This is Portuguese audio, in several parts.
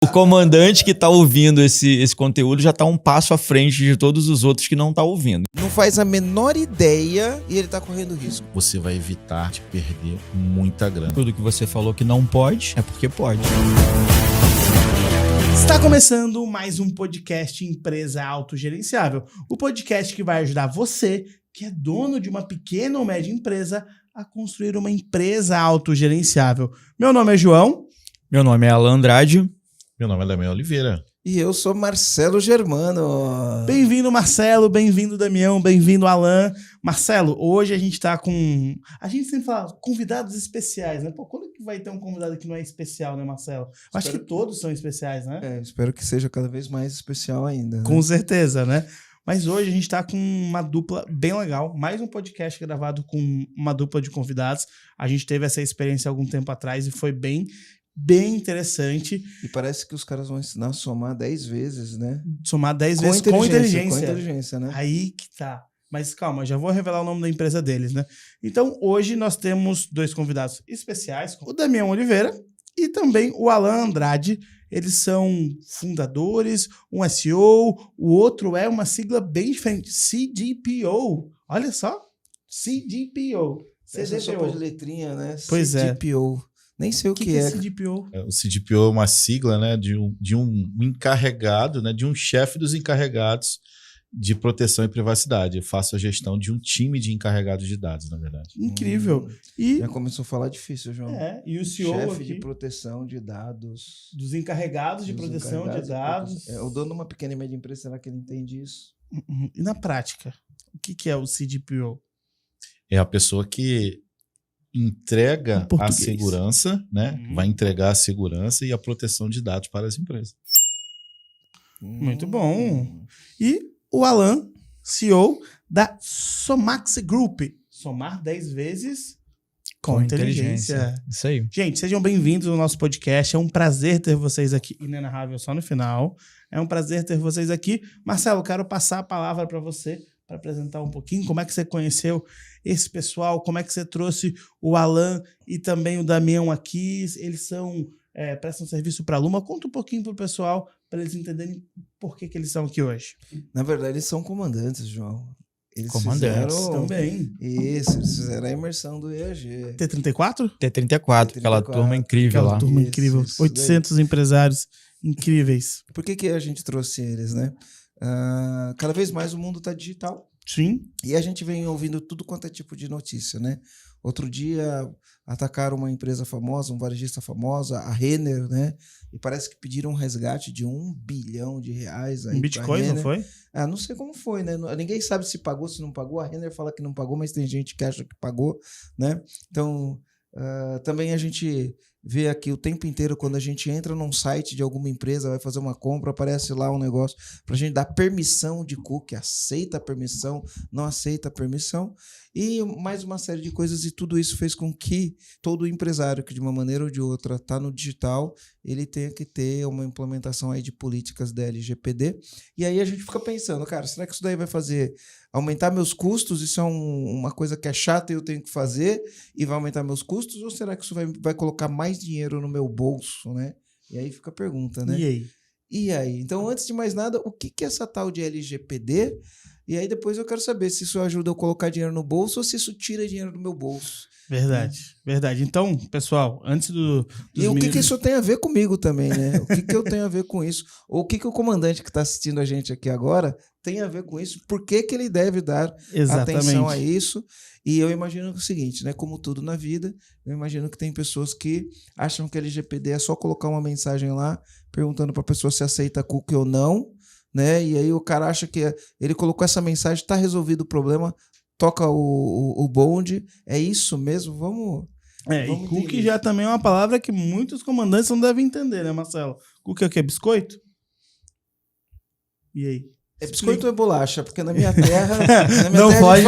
O comandante que está ouvindo esse conteúdo já está um passo à frente de todos os outros que não estão ouvindo. Não faz a menor ideia e ele tá correndo risco. Você vai evitar de perder muita grana. Tudo que você falou que não pode, é porque pode. Está começando mais um podcast Empresa Autogerenciável. O podcast que vai ajudar você, que é dono de uma pequena ou média empresa, a construir uma empresa autogerenciável. Meu nome é João. Meu nome é Alan Andrade. Meu nome é Damião Oliveira. E eu sou Marcelo Germano. Bem-vindo, Marcelo. Bem-vindo, Damião. Bem-vindo, Alan. Marcelo, hoje a gente tá com... A gente sempre fala convidados especiais, né? Pô, quando que vai ter um convidado que não é especial, né, Marcelo? Eu acho que todos são especiais, né? Espero que seja cada vez mais especial ainda. Né? Com certeza, né? Mas hoje a gente tá com uma dupla bem legal. Mais um podcast gravado com uma dupla de convidados. A gente teve essa experiência algum tempo atrás e foi bem interessante. E parece que os caras vão ensinar a somar 10 vezes, né? Somar 10 vezes com inteligência. Com inteligência, né? Aí que tá. Mas calma, já vou revelar o nome da empresa deles, né? Então, hoje nós temos dois convidados especiais, o Damião Oliveira e também o Alan Andrade. Eles são fundadores, um SEO, o outro é uma sigla bem diferente, CDPO. Olha só, CDPO. Essa sopa de letrinha, né? Pois CDPO. Nem sei o que é. CDPO? O CDPO é uma sigla, né, de um encarregado, né, de um chefe dos encarregados de proteção e privacidade. Eu faço a gestão de um time de encarregados de dados, na verdade. Incrível. E já começou a falar difícil, João. E o CEO chefe aqui, de proteção de dados. dos encarregados de proteção de dados. O dono de uma pequena e média empresa, será que ele entende isso? E na prática, o que é o CDPO? É a pessoa que entrega a segurança, né? Vai entregar a segurança e a proteção de dados para as empresas. Muito bom. E o Alan, CEO da Somax Group. Somar 10 vezes com inteligência. Isso aí. Gente, sejam bem-vindos ao nosso podcast. É um prazer ter vocês aqui. Inenarrável só no final. É um prazer ter vocês aqui. Marcelo, quero passar a palavra para você, para apresentar um pouquinho como é que você conheceu esse pessoal, como é que você trouxe o Alan e também o Damião aqui. Eles prestam serviço para a Luma. Conta um pouquinho para o pessoal, para eles entenderem por que eles estão aqui hoje. Na verdade, eles são comandantes, João. Eles comandantes também. Isso, eles fizeram a imersão do EAG. T34? T34, aquela turma incrível lá. Turma incrível. Isso 800 daí. Empresários incríveis. Por que a gente trouxe eles, né? Cada vez mais o mundo está digital. Sim. E a gente vem ouvindo tudo quanto é tipo de notícia, né? Outro dia atacaram uma empresa famosa, um varejista famosa, a Renner, né? E parece que pediram um resgate de R$1 bilhão. Aí em Bitcoin, não foi? Não sei como foi, né? Ninguém sabe se pagou, se não pagou. A Renner fala que não pagou, mas tem gente que acha que pagou, né? Então, também a gente vê aqui o tempo inteiro, quando a gente entra num site de alguma empresa, vai fazer uma compra, aparece lá um negócio para a gente dar permissão de cookie, aceita a permissão, não aceita a permissão, e mais uma série de coisas, e tudo isso fez com que todo empresário que de uma maneira ou de outra está no digital, ele tenha que ter uma implementação aí de políticas da LGPD, e aí a gente fica pensando, cara, será que isso daí vai fazer aumentar meus custos? Isso é uma coisa que é chata e eu tenho que fazer e vai aumentar meus custos? Ou será que isso vai colocar mais dinheiro no meu bolso, né? E aí fica a pergunta, né? E aí? Então, antes de mais nada, o que é essa tal de LGPD? E aí depois eu quero saber se isso ajuda eu colocar dinheiro no bolso ou se isso tira dinheiro do meu bolso. Verdade. Então, pessoal, antes do... E o que isso tem a ver comigo também, né? O que eu tenho a ver com isso? Ou o que o comandante que está assistindo a gente aqui agora tem a ver com isso? Por que ele deve dar atenção a isso? E eu imagino o seguinte, né? Como tudo na vida, eu imagino que tem pessoas que acham que LGPD é só colocar uma mensagem lá perguntando para a pessoa se aceita cookie ou não, né? E aí o cara acha que ele colocou essa mensagem, está resolvido o problema, toca o bonde, é isso mesmo? Vamos e cookie já também é uma palavra que muitos comandantes não devem entender, né, Marcelo? Cookie é o quê? Biscoito? E aí? É biscoito ou é bolacha? Porque na minha terra... não pode...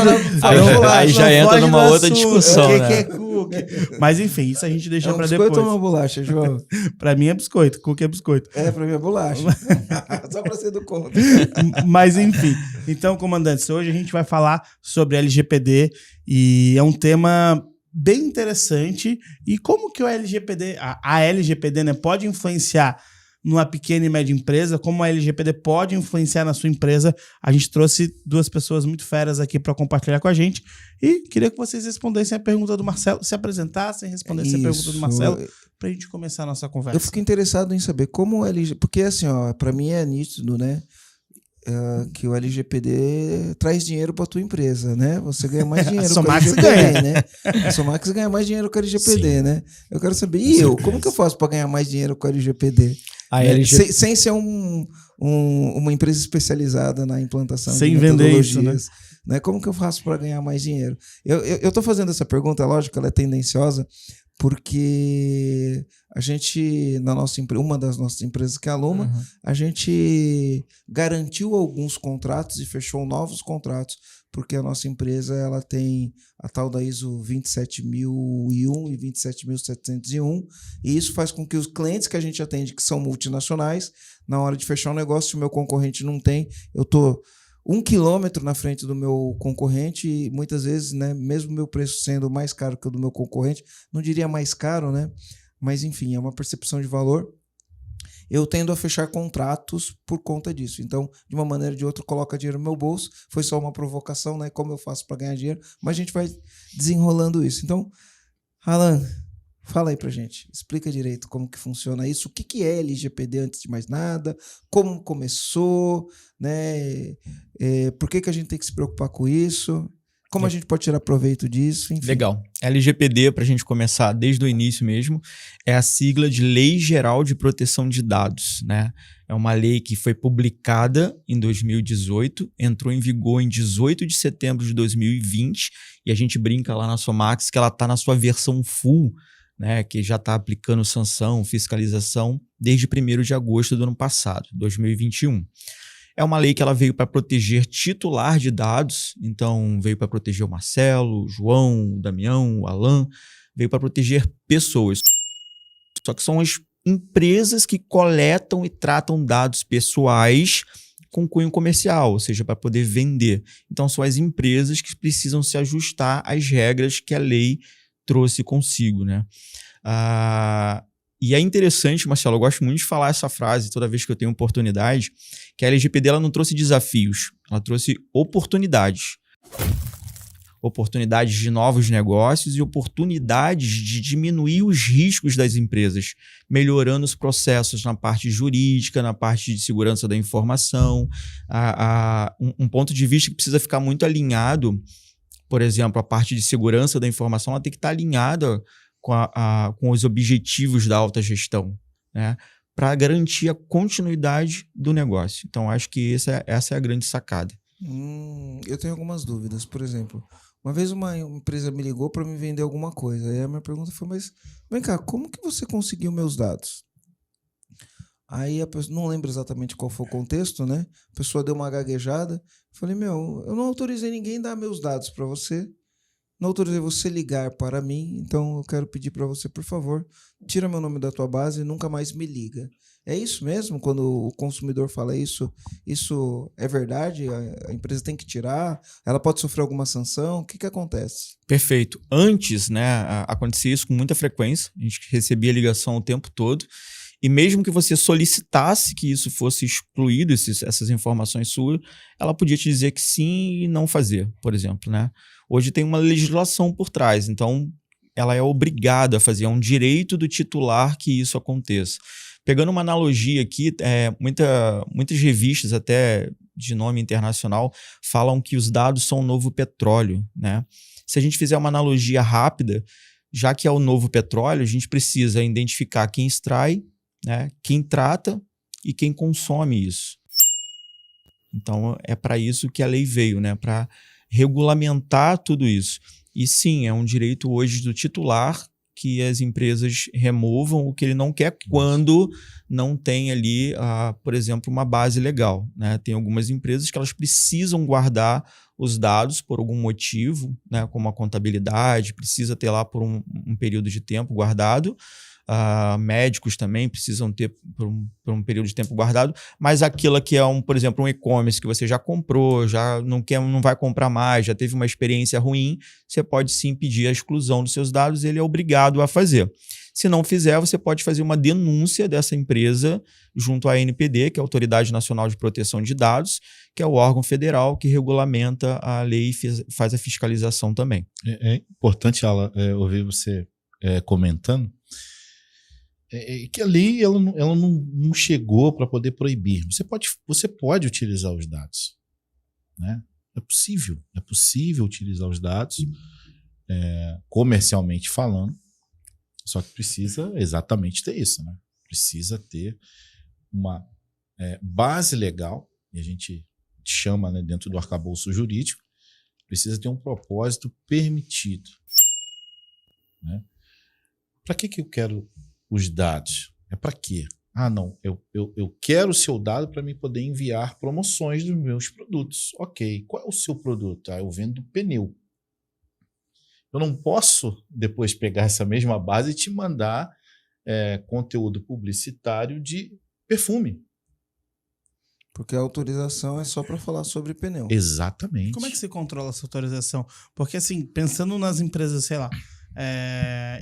Aí já entra numa outra discussão, né? O que é cookie? Mas enfim, isso a gente deixa pra depois. Biscoito ou uma bolacha, João? Pra mim é biscoito, cookie é biscoito. Pra mim é bolacha. Só pra ser do contra. Mas enfim. Então, comandantes, hoje a gente vai falar sobre LGPD e é um tema bem interessante. E como que o LGPD, a LGPD, né, pode influenciar numa pequena e média empresa, como a LGPD pode influenciar na sua empresa. A gente trouxe 2 pessoas muito feras aqui para compartilhar com a gente e queria que vocês respondessem a pergunta do Marcelo, se apresentassem, respondessem a pergunta do Marcelo, para a gente começar a nossa conversa. Eu fico interessado em saber como o LGPD... Porque assim, para mim é nítido, né? Que o LGPD traz dinheiro para tua empresa, né? Você ganha mais dinheiro com o LGPD, né? A Somax ganha mais dinheiro com o LGPD, sim, né? Eu quero saber, e eu? Como que eu faço para ganhar mais dinheiro com o LGPD? Sem ser uma empresa especializada na implantação sem de metodologias. Vender isso, né? Como que eu faço para ganhar mais dinheiro? Eu tô fazendo essa pergunta, lógico, ela é tendenciosa, porque a gente, na nossa uma das nossas empresas, que é a Luma, a gente garantiu alguns contratos e fechou novos contratos, porque a nossa empresa ela tem a tal da ISO 27001 e 27701, e isso faz com que os clientes que a gente atende, que são multinacionais, na hora de fechar um negócio, se o meu concorrente não tem, eu estou 1 quilômetro na frente do meu concorrente e muitas vezes, né, mesmo o meu preço sendo mais caro que o do meu concorrente, não diria mais caro, né? Mas enfim, é uma percepção de valor. Eu tendo a fechar contratos por conta disso. Então, de uma maneira ou de outra, coloca dinheiro no meu bolso. Foi só uma provocação, né? Como eu faço para ganhar dinheiro? Mas a gente vai desenrolando isso. Então, Alan, fala aí pra gente. Explica direito como que funciona isso. O que é LGPD antes de mais nada? Como começou? Né? Por que a gente tem que se preocupar com isso? Como a gente pode tirar proveito disso? Enfim. Legal. LGPD, para a gente começar desde o início mesmo, é a sigla de Lei Geral de Proteção de Dados, né? É uma lei que foi publicada em 2018, entrou em vigor em 18 de setembro de 2020, e a gente brinca lá na Somax que ela está na sua versão full, né? Que já está aplicando sanção, fiscalização desde 1º de agosto do ano passado, 2021. É uma lei que ela veio para proteger titular de dados, então veio para proteger o Marcelo, o João, o Damião, o Alan, veio para proteger pessoas. Só que são as empresas que coletam e tratam dados pessoais com cunho comercial, ou seja, para poder vender. Então são as empresas que precisam se ajustar às regras que a lei trouxe consigo, né? E é interessante, Marcelo, eu gosto muito de falar essa frase toda vez que eu tenho oportunidade, que a LGPD ela não trouxe desafios, ela trouxe oportunidades. Oportunidades de novos negócios e oportunidades de diminuir os riscos das empresas, melhorando os processos na parte jurídica, na parte de segurança da informação. Um ponto de vista que precisa ficar muito alinhado, por exemplo, a parte de segurança da informação, ela tem que estar alinhada com os objetivos da alta gestão, né? Para garantir a continuidade do negócio. Então, acho que essa é a grande sacada. Eu tenho algumas dúvidas. Por exemplo, uma vez uma empresa me ligou para me vender alguma coisa. Aí a minha pergunta foi, mas vem cá, como que você conseguiu meus dados? Aí a pessoa, não lembro exatamente qual foi o contexto, né? A pessoa deu uma gaguejada. Falei, eu não autorizei ninguém a dar meus dados para você. Não autorizei você ligar para mim, então eu quero pedir para você, por favor, tira meu nome da tua base e nunca mais me liga. É isso mesmo? Quando o consumidor fala isso é verdade? A empresa tem que tirar? Ela pode sofrer alguma sanção? O que acontece? Perfeito. Antes, né, acontecia isso com muita frequência, a gente recebia ligação o tempo todo, e mesmo que você solicitasse que isso fosse excluído, essas informações suas, ela podia te dizer que sim e não fazer, por exemplo, né? Hoje tem uma legislação por trás, então ela é obrigada a fazer, é um direito do titular que isso aconteça. Pegando uma analogia aqui, muitas revistas, até de nome internacional, falam que os dados são o novo petróleo, né? Se a gente fizer uma analogia rápida, já que é o novo petróleo, a gente precisa identificar quem extrai, né, quem trata e quem consome isso. Então, é para isso que a lei veio, né, para regulamentar tudo isso. E sim, é um direito hoje do titular que as empresas removam o que ele não quer quando não tem ali, por exemplo, uma base legal, né? Tem algumas empresas que elas precisam guardar os dados por algum motivo, né? Como a contabilidade, precisa ter lá por um período de tempo guardado. médicos também precisam ter por um período de tempo guardado, mas aquilo que é, por exemplo, um e-commerce que você já comprou, já não vai comprar mais, já teve uma experiência ruim, você pode sim pedir a exclusão dos seus dados, ele é obrigado a fazer. Se não fizer, você pode fazer uma denúncia dessa empresa junto à ANPD, que é a Autoridade Nacional de Proteção de Dados, que é o órgão federal que regulamenta a lei e faz a fiscalização também. É importante, Alan, ouvir você comentando que a lei ela não chegou para poder proibir. Você pode utilizar os dados, né? É possível utilizar os dados comercialmente falando. Só que precisa exatamente ter isso, né? Precisa ter uma base legal, e a gente chama, né, dentro do arcabouço jurídico, precisa ter um propósito permitido, né? Para que eu quero os dados? É para quê? Não, eu quero o seu dado para me poder enviar promoções dos meus produtos. Ok, qual é o seu produto? Eu vendo pneu. Eu não posso depois pegar essa mesma base e te mandar conteúdo publicitário de perfume. Porque a autorização é só para falar sobre pneu. Exatamente. Como é que você controla essa autorização? Porque, assim, pensando nas empresas, sei lá,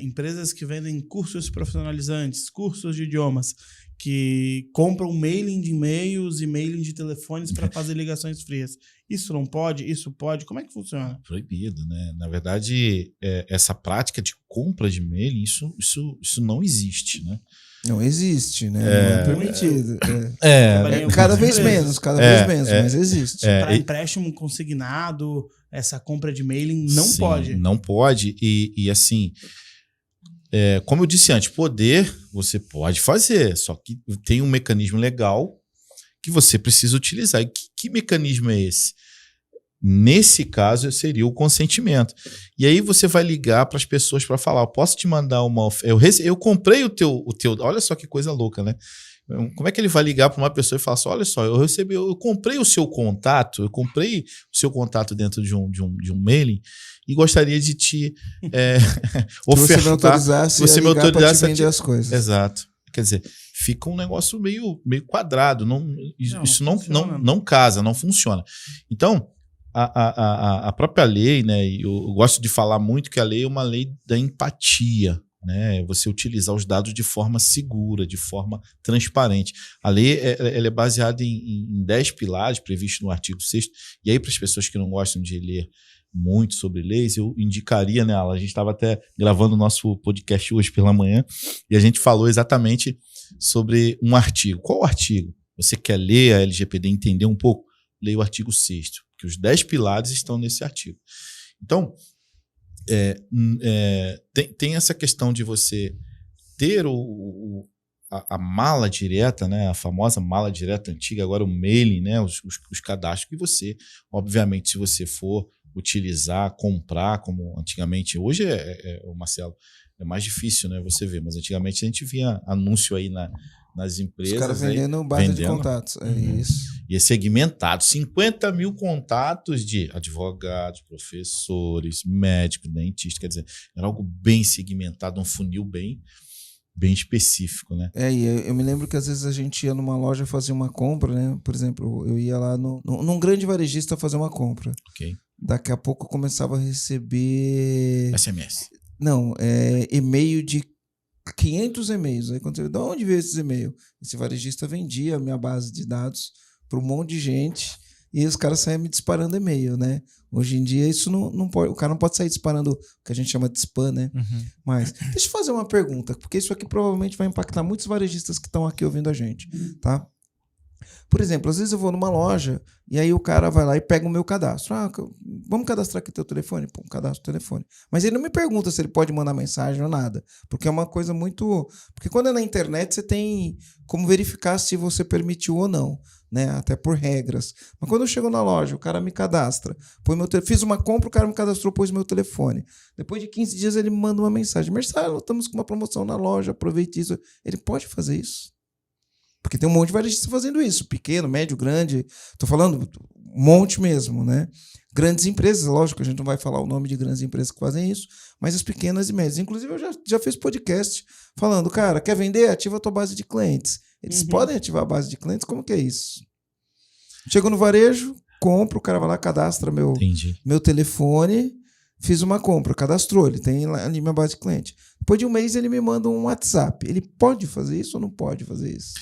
empresas que vendem cursos profissionalizantes, cursos de idiomas, que compram mailing de e-mails e mailing de telefones para fazer ligações frias. Isso não pode? Isso pode? Como é que funciona? Proibido, né? Na verdade, essa prática de compra de mailing, isso não existe, né? Não existe, né? Não é permitido. Cada vez menos, mas existe. Para empréstimo consignado, essa compra de mailing não pode. Não pode. E assim, como eu disse antes, você pode fazer, só que tem um mecanismo legal que você precisa utilizar. E que mecanismo é esse? Nesse caso, seria o consentimento. E aí você vai ligar para as pessoas para falar, eu posso te mandar uma oferta? Eu comprei o teu... Olha só que coisa louca, né? Como é que ele vai ligar para uma pessoa e falar assim, olha só, eu comprei o seu contato, dentro de um mailing e gostaria de te ofertar. Você me autorizasse a vender as coisas. Exato. Quer dizer, fica um negócio meio quadrado. Isso não casa, não funciona. Então, a própria lei, né? Eu gosto de falar muito que a lei é uma lei da empatia, né? Você utilizar os dados de forma segura, de forma transparente. A lei ela é baseada em 10 pilares previstos no artigo 6º. E aí, para as pessoas que não gostam de ler muito sobre leis, eu indicaria, né, Alan? A gente estava até gravando o nosso podcast hoje pela manhã e a gente falou exatamente sobre um artigo. Qual artigo? Você quer ler a LGPD, entender um pouco? Leia o artigo 6º, porque os 10 pilares estão nesse artigo. Então, tem essa questão de você ter a mala direta, né, a famosa mala direta antiga, agora o mailing, né, os cadastros que você, obviamente, se você for utilizar, comprar, como antigamente, hoje Marcelo, é mais difícil, né, você ver, mas antigamente a gente via anúncio aí nas empresas. Os caras vendendo base de contatos, isso. E é segmentado, 50 mil contatos de advogados, professores, médicos, dentistas, quer dizer, era algo bem segmentado, um funil bem específico, né? E eu me lembro que às vezes a gente ia numa loja fazer uma compra, né? Por exemplo, eu ia lá num grande varejista fazer uma compra. Ok. Daqui a pouco eu começava a receber... SMS. Não, e-mail de 500 e-mails. Aí quando você... De onde veio esses e-mails? Esse varejista vendia a minha base de dados para um monte de gente e os caras saíam me disparando e-mail, né? Hoje em dia isso não pode, o cara não pode sair disparando o que a gente chama de spam, né? Uhum. Mas deixa eu fazer uma pergunta, porque isso aqui provavelmente vai impactar muitos varejistas que estão aqui ouvindo a gente, tá? Por exemplo, às vezes eu vou numa loja e aí o cara vai lá e pega o meu cadastro. Vamos cadastrar aqui teu telefone? Pô, cadastro o telefone. Mas ele não me pergunta se ele pode mandar mensagem ou nada, porque é uma coisa muito... Porque quando é na internet você tem como verificar se você permitiu ou não, né? Até por regras. Mas quando eu chego na loja, o cara me cadastra. Fiz uma compra, o cara me cadastrou, pôs meu telefone. Depois de 15 dias ele me manda uma mensagem. Marcelo, estamos com uma promoção na loja, aproveite isso. Ele pode fazer isso? Porque tem um monte de varejista fazendo isso. Pequeno, médio, grande. Tô falando monte mesmo, né? Grandes empresas, lógico, a gente não vai falar o nome de grandes empresas que fazem isso, mas as pequenas e médias. Inclusive, eu já fiz podcast falando, cara, quer vender? Ativa a tua base de clientes. Eles podem ativar a base de clientes? Como que é isso? Chego no varejo, compro, o cara vai lá, cadastra meu telefone, fiz uma compra, cadastrou, ele tem ali minha base de cliente. Depois de um mês, ele me manda um WhatsApp. Ele pode fazer isso ou não pode fazer isso?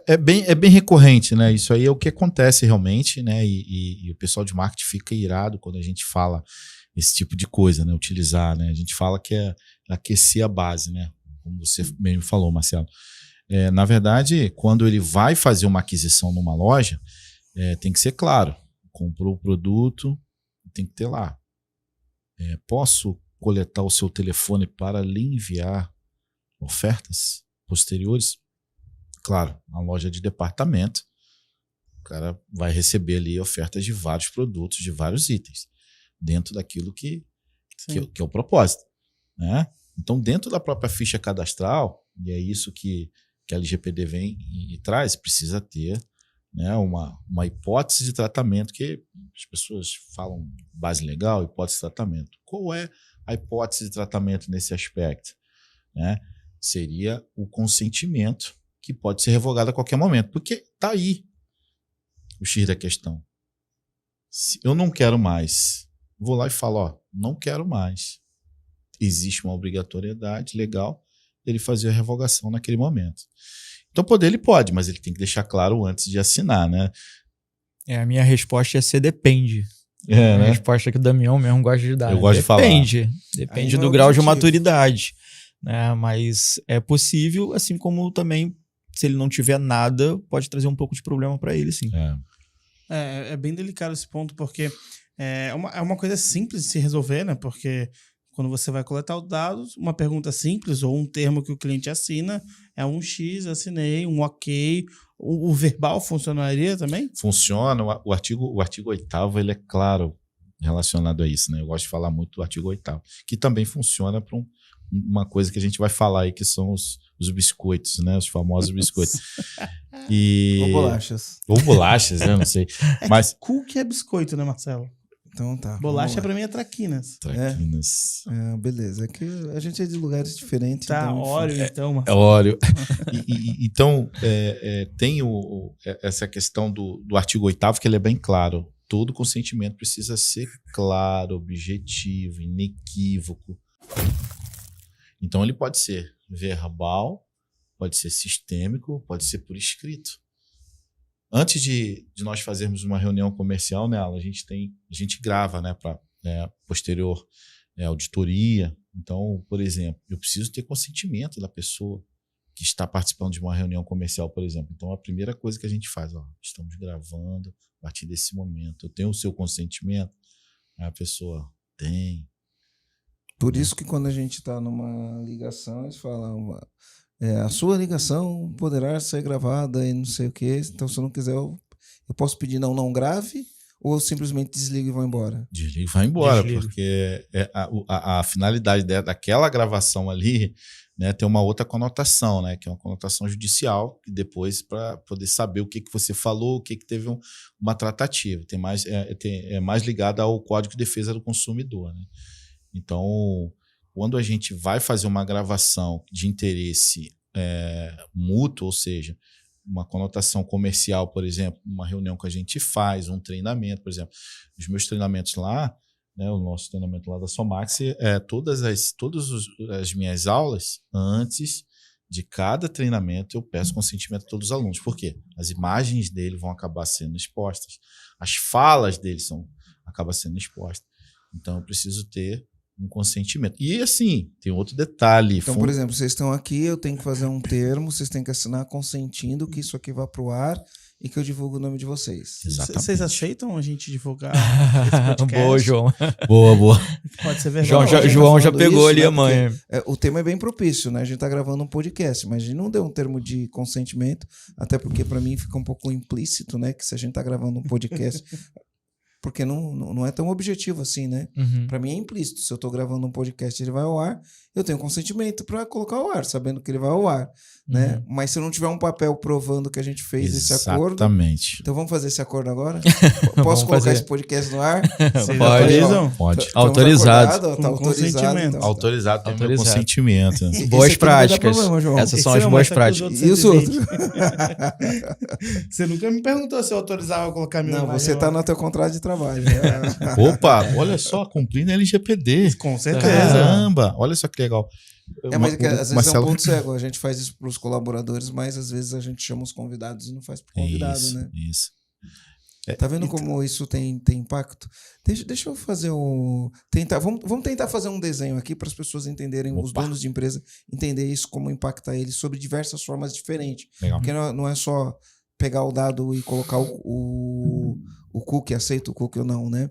É bem recorrente, né? Isso aí é o que acontece realmente, né? E o pessoal de marketing fica irado quando a gente fala esse tipo de coisa, né? Utilizar, né? A gente fala que é aquecer a base, né? Como você mesmo falou, Marcelo. Na verdade, quando ele vai fazer uma aquisição numa loja, tem que ser claro. Comprou o produto, tem que ter lá. Posso coletar o seu telefone para lhe enviar ofertas posteriores? Claro, uma loja de departamento, o cara vai receber ali ofertas de vários produtos, de vários itens, dentro daquilo que é o propósito, né? Então, dentro da própria ficha cadastral, e é isso que a LGPD vem e traz, precisa ter, né, uma hipótese de tratamento, que as pessoas falam base legal, hipótese de tratamento. Qual é a hipótese de tratamento nesse aspecto? Né? Seria o consentimento, que pode ser revogado a qualquer momento, porque está aí o X da questão. Se eu não quero mais, vou lá e falo, não quero mais. Existe uma obrigatoriedade legal dele fazer a revogação naquele momento. Então, poder ele pode, mas ele tem que deixar claro antes de assinar, né? A minha resposta ia ser depende. A né? resposta que o Damião mesmo gosta de dar. Eu gosto de falar. Depende do grau de maturidade. Né? Mas é possível, assim como também, se ele não tiver nada, pode trazer um pouco de problema para ele, sim. É bem delicado esse ponto, porque é uma coisa simples de se resolver, né? Porque quando você vai coletar os dados, uma pergunta simples ou um termo que o cliente assina é um X, assinei, um OK. O verbal funcionaria também? Funciona. O artigo 8º, ele é claro relacionado a isso, né? Eu gosto de falar muito do artigo 8º, que também funciona para uma coisa que a gente vai falar aí, que são os biscoitos, né? Os famosos biscoitos. Ou bolachas. Ou bolachas, né? Não sei. Mas Cookie é biscoito, né, Marcelo? Então tá. Bolacha pra mim é traquinas. Traquinas. Beleza. É que a gente é de lugares diferentes. Tá, então, Oreo, então, Marcelo. É Oreo. Então, tem essa questão do artigo 8º, que ele é bem claro. Todo consentimento precisa ser claro, objetivo, inequívoco. Então, ele pode ser verbal, pode ser sistêmico, pode ser por escrito. Antes de nós fazermos uma reunião comercial nela, a gente grava, né, para posterior auditoria. Então, por exemplo, eu preciso ter consentimento da pessoa que está participando de uma reunião comercial, por exemplo. Então, a primeira coisa que a gente faz, estamos gravando a partir desse momento. Eu tenho o seu consentimento? Aí a pessoa tem. Por isso que quando a gente está numa ligação, eles falam... a sua ligação poderá ser gravada e não sei o quê. Então, se eu não quiser, eu posso pedir não grave ou eu simplesmente desligo e vou embora? Desliga e vai embora, porque a finalidade daquela gravação ali, né, tem uma outra conotação, né, que é uma conotação judicial, que depois, para poder saber o que você falou, o que teve uma tratativa. É mais ligada ao Código de Defesa do Consumidor. Né? Então, quando a gente vai fazer uma gravação de interesse mútuo, ou seja, uma conotação comercial, por exemplo, uma reunião que a gente faz, um treinamento, por exemplo, os meus treinamentos lá, né, o nosso treinamento lá da Somax, todas as minhas aulas, antes de cada treinamento, eu peço consentimento a todos os alunos. Por quê? As imagens dele vão acabar sendo expostas, as falas dele acabam sendo expostas. Então, eu preciso ter um consentimento. E assim, tem outro detalhe. Então, por exemplo, vocês estão aqui, eu tenho que fazer um termo, vocês têm que assinar consentindo que isso aqui vá para o ar e que eu divulgue o nome de vocês. Exatamente. Vocês aceitam a gente divulgar esse podcast? Boa, João. Boa. Pode ser verdade. João já pegou isso, ali a mãe. O tema é bem propício, né? A gente está gravando um podcast, mas a gente não deu um termo de consentimento, até porque para mim fica um pouco implícito, né? Que se a gente está gravando um podcast... porque não é tão objetivo assim, né? Para mim é implícito. Se eu tô gravando um podcast e ele vai ao ar, eu tenho consentimento para colocar ao ar, sabendo que ele vai ao ar, né? Mas se eu não tiver um papel provando que a gente fez esse acordo... Exatamente. Então vamos fazer esse acordo agora? Posso colocar esse podcast no ar? Vocês Pode. autorizam? Pode. Autorizado. Tá autorizado. Então. Autorizado, tem meu consentimento. Esse Boas aqui não vai dar práticas. problema, João. Essas são Esse as não, boas mas tá aqui os práticas. E os outros? Você nunca me perguntou se eu autorizava colocar minha Não, imagem você lá. tá no teu contrato de trabalho. Opa, olha só, cumprindo LGPD. Com certeza. Caramba, olha só que legal. Mas às vezes Marcelo... é um ponto cego. A gente faz isso para os colaboradores, mas às vezes a gente chama os convidados e não faz pro convidado, isso, né? Isso. Tá vendo como isso tem impacto? Deixa eu fazer vamos tentar fazer um desenho aqui para as pessoas entenderem, os donos de empresa, entender isso, como impacta eles sobre diversas formas diferentes. Legal. Porque não é só pegar o dado e colocar o cookie, aceita o cookie ou não, né?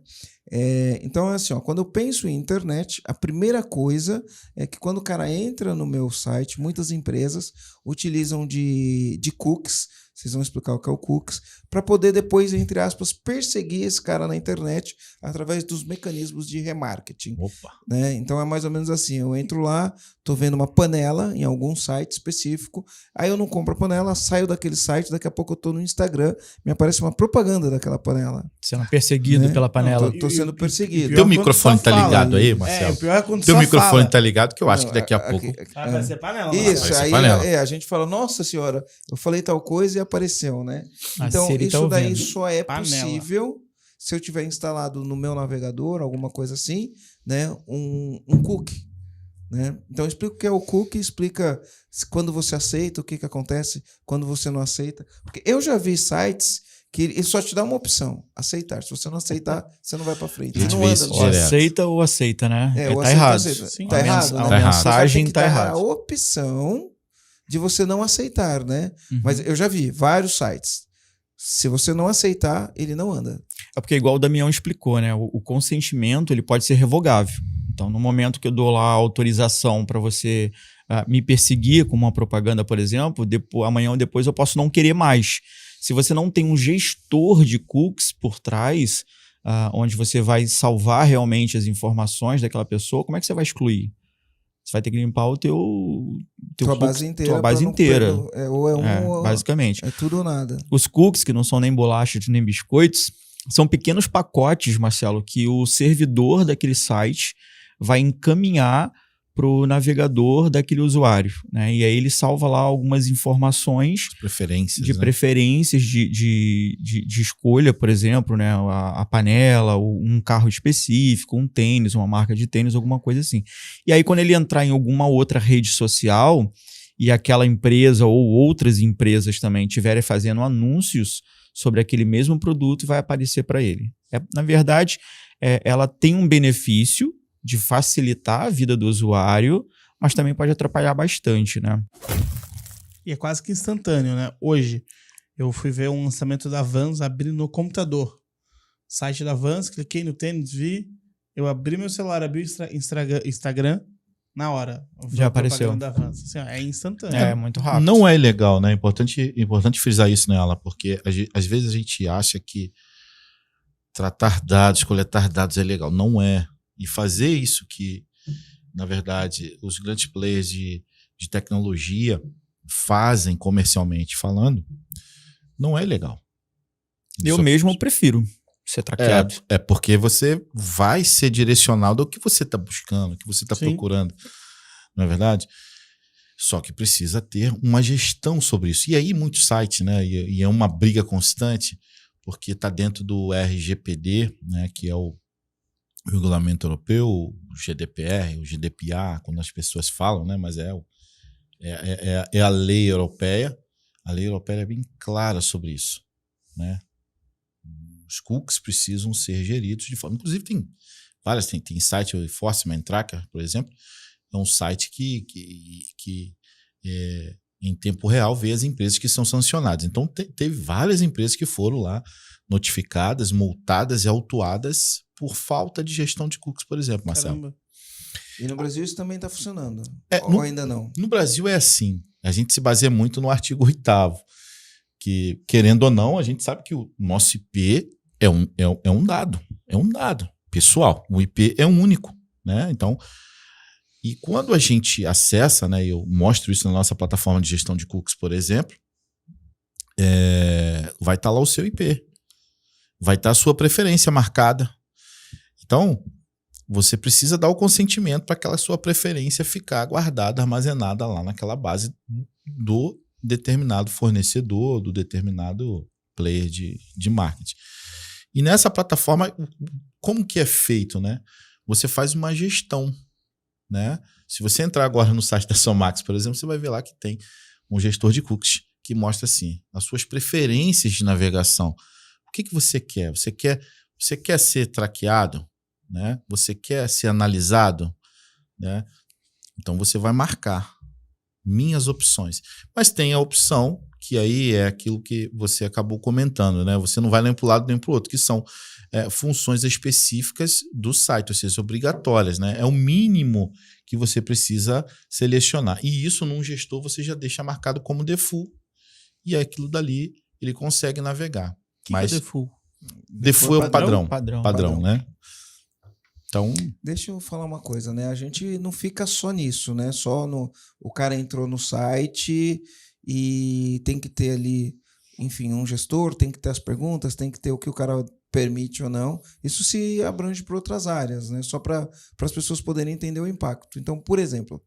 Então é assim, quando eu penso em internet, a primeira coisa é que quando o cara entra no meu site, muitas empresas utilizam de cookies, vocês vão explicar o que é o cookies, para poder depois, entre aspas, perseguir esse cara na internet através dos mecanismos de remarketing. Opa. Né? Então é mais ou menos assim, eu entro lá, tô vendo uma panela em algum site específico, aí eu não compro a panela, saio daquele site, daqui a pouco eu tô no Instagram, me aparece uma propaganda daquela panela. Sendo perseguido Né? pela panela. Não, tô sendo perseguido. Teu microfone tá ligado aí, É, Marcelo? o pior é quando Teu só microfone fala. tá ligado, que eu acho que daqui a pouco... Vai ser panela. Isso, Vai ser aí panela. a gente fala, nossa senhora, eu falei tal coisa e apareceu, né? A Então, Siri tá isso daí ouvindo. só é Panela. possível se eu tiver instalado no meu navegador, alguma coisa assim, né? Um cookie. Né? Então, explica o que é o cookie, explica quando você aceita, o que acontece quando você não aceita. Porque eu já vi sites que ele só te dá uma opção, aceitar. Se você não aceitar, você não vai para frente. A gente Você não vê anda isso no Ou direto. site. aceita ou aceita, né? Ou Tá aceita, errado. aceita. Sim. Tá errado, A né? errado. mensagem Você tá vai ter que dar errada. a opção de você não aceitar, né? Uhum. Mas eu já vi vários sites. Se você não aceitar, ele não anda. É porque, igual o Damião explicou, né? O consentimento ele pode ser revogável. Então, no momento que eu dou lá a autorização para você me perseguir com uma propaganda, por exemplo, amanhã ou depois eu posso não querer mais. Se você não tem um gestor de cookies por trás, onde você vai salvar realmente as informações daquela pessoa, como é que você vai excluir? Você vai ter que limpar o teu Tua cookie, base inteira. tua base pra não inteira. perder- ou é um ou basicamente. é tudo ou nada. Os cookies, que não são nem bolachas nem biscoitos, são pequenos pacotes, Marcelo, que o servidor daquele site vai encaminhar para o navegador daquele usuário, né? E aí ele salva lá algumas informações Preferências, de né? preferências de escolha, por exemplo, né? A panela, um carro específico, um tênis, uma marca de tênis, alguma coisa assim. E aí quando ele entrar em alguma outra rede social e aquela empresa ou outras empresas também estiverem fazendo anúncios sobre aquele mesmo produto, vai aparecer para ele. Na verdade, ela tem um benefício de facilitar a vida do usuário, mas também pode atrapalhar bastante, né? E é quase que instantâneo, né? Hoje, eu fui ver um lançamento da Vans abrindo no computador. Site da Vans, cliquei no tênis, vi. Eu abri meu celular, abri o Instagram, na hora. Já apareceu. Da Vans. Assim, ó, é instantâneo. É muito rápido. Não é legal, né? Importante frisar isso nela, porque às vezes a gente acha que tratar dados, coletar dados é legal. Não é. E fazer isso que, na verdade, os grandes players de tecnologia fazem comercialmente falando, não é legal. Eu mesmo prefiro ser traqueado. É porque você vai ser direcionado ao que você está buscando, ao que você está Sim. procurando. Não é verdade? Só que precisa ter uma gestão sobre isso. E aí muitos sites, né? E é uma briga constante, porque está dentro do RGPD, né? Que é o regulamento europeu, o GDPR, o GDPR, quando as pessoas falam, né? Mas é a lei europeia. A lei europeia é bem clara sobre isso, né? Os cookies precisam ser geridos de forma... Inclusive tem várias, tem site, o Enforcement Tracker, por exemplo, é um site que em tempo real vê as empresas que são sancionadas. Então teve várias empresas que foram lá notificadas, multadas e autuadas por falta de gestão de cookies, por exemplo, Marcelo. Caramba. E no Brasil isso também está funcionando. No- Ou ainda não? No Brasil é assim, a gente se baseia muito no artigo 8º, que, querendo ou não, a gente sabe que o nosso IP é um dado pessoal. O IP é único, né? Então, e quando a gente acessa, né, eu mostro isso na nossa plataforma de gestão de cookies, por exemplo, vai estar lá o seu IP, vai estar a sua preferência marcada. Então, você precisa dar o consentimento para aquela sua preferência ficar guardada, armazenada lá naquela base do determinado fornecedor, do determinado player de marketing. E nessa plataforma, como que é feito, né? Você faz uma gestão, né? Se você entrar agora no site da Somax, por exemplo, você vai ver lá que tem um gestor de cookies que mostra assim, as suas preferências de navegação. O que você quer? Você quer ser traqueado? Né? Você quer ser analisado? Né? Então você vai marcar minhas opções. Mas tem a opção, que aí é aquilo que você acabou comentando, né? Você não vai nem para um lado nem para o outro, que são funções específicas do site, ou seja, obrigatórias, né? É o mínimo que você precisa selecionar. E isso num gestor você já deixa marcado como default. E aquilo dali ele consegue navegar. Que Mas é default? Default é o padrão, Padrão. né? Então, deixa eu falar uma coisa, né? A gente não fica só nisso, né? O cara entrou no site e tem que ter ali, enfim, um gestor, tem que ter as perguntas, tem que ter o que o cara permite ou não. Isso se abrange para outras áreas, né? Só para as pessoas poderem entender o impacto. Então, por exemplo,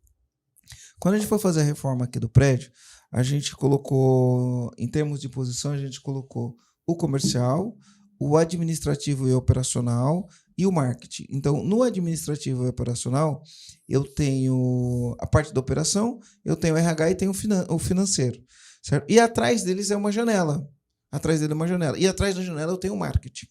quando a gente foi fazer a reforma aqui do prédio, a gente colocou, em termos de posição, a gente colocou o comercial, o administrativo e operacional e o marketing. Então, no administrativo e operacional, eu tenho a parte da operação, eu tenho o RH e tenho o financeiro. Certo? E atrás deles é uma janela. Atrás dele é uma janela. E atrás da janela eu tenho o marketing.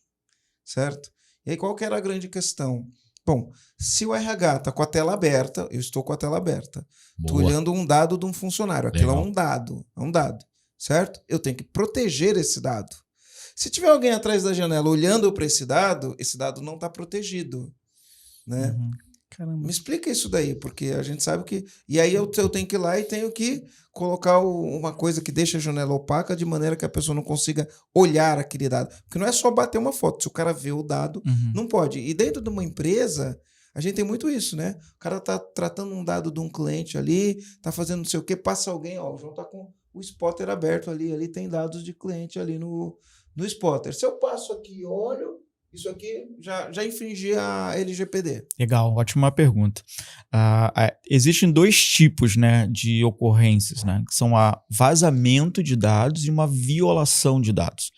Certo? E aí, qual que era a grande questão? Bom, se o RH está com a tela aberta, eu estou com a tela aberta. Estou olhando um dado de um funcionário. Aquilo é um dado. Certo? Eu tenho que proteger esse dado. Se tiver alguém atrás da janela olhando para esse dado não está protegido, né? Uhum. Caramba. Me explica isso daí, porque a gente sabe que... E aí eu tenho que ir lá e tenho que colocar uma coisa que deixa a janela opaca de maneira que a pessoa não consiga olhar aquele dado. Porque não é só bater uma foto. Se o cara vê o dado, não pode. E dentro de uma empresa, a gente tem muito isso, né? O cara tá tratando um dado de um cliente ali, tá fazendo não sei o quê, passa alguém, ó, o João tá com o spotter aberto ali tem dados de cliente ali no spotter. Se eu passo aqui e olho, isso aqui já infringia a LGPD. Legal, ótima pergunta. Existem dois tipos, né, de ocorrências, né, que são a vazamento de dados e uma violação de dados.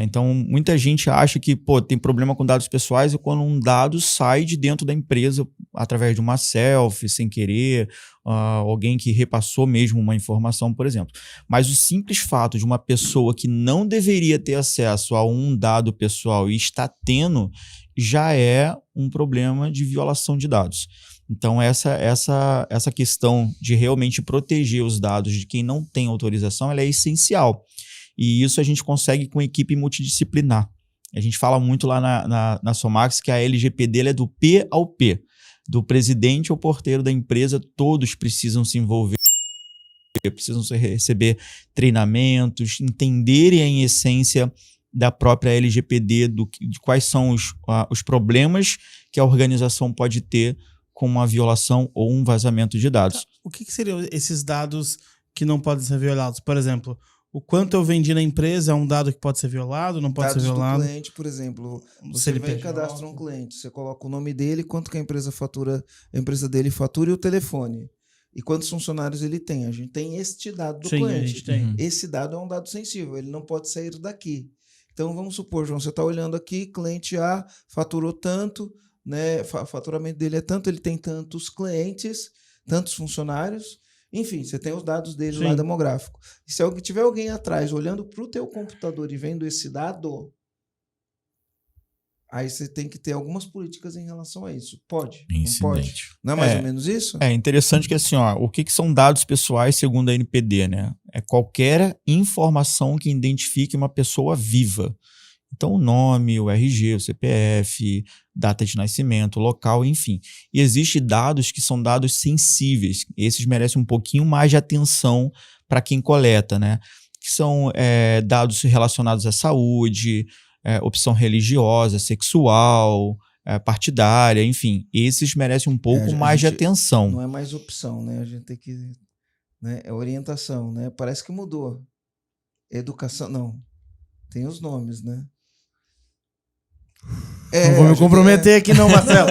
Então, muita gente acha que tem problema com dados pessoais é quando um dado sai de dentro da empresa através de uma selfie, sem querer, alguém que repassou mesmo uma informação, por exemplo. Mas o simples fato de uma pessoa que não deveria ter acesso a um dado pessoal e está tendo, já é um problema de violação de dados. Então, essa questão de realmente proteger os dados de quem não tem autorização, ela é essencial. E isso a gente consegue com equipe multidisciplinar. A gente fala muito lá na Somax que a LGPD ela é do P ao P. Do presidente ao porteiro da empresa, todos precisam se envolver, precisam receber treinamentos, entenderem a essência da própria LGPD, de quais são os problemas que a organização pode ter com uma violação ou um vazamento de dados. O que seriam esses dados que não podem ser violados? Por exemplo, o quanto eu vendi na empresa é um dado que pode ser violado, não pode ser violado? Dados do cliente, por exemplo, você vem e cadastra um cliente, você coloca o nome dele, quanto que a empresa dele fatura e o telefone. E quantos funcionários ele tem. A gente tem este dado do cliente. A gente tem. Esse dado é um dado sensível, ele não pode sair daqui. Então, vamos supor, João, você está olhando aqui, cliente A faturou tanto, né? Faturamento dele é tanto, ele tem tantos clientes, tantos funcionários. Enfim, você tem os dados dele lá demográfico. E se tiver alguém atrás olhando para o teu computador e vendo esse dado, aí você tem que ter algumas políticas em relação a isso. Pode? Não pode? Não é mais ou menos isso? É interessante que assim, o que são dados pessoais segundo a NPD, né? É qualquer informação que identifique uma pessoa viva. Então, o nome, o RG, o CPF, data de nascimento, local, enfim. E existem dados que são dados sensíveis. Esses merecem um pouquinho mais de atenção para quem coleta, né? Que são dados relacionados à saúde, opção religiosa, sexual, partidária, enfim. Esses merecem um pouco mais de atenção. Não é mais opção, né? A gente tem que... Né? É orientação, né? Parece que mudou. Educação, não. Tem os nomes, né? Não vou me comprometer aqui não, Marcelo.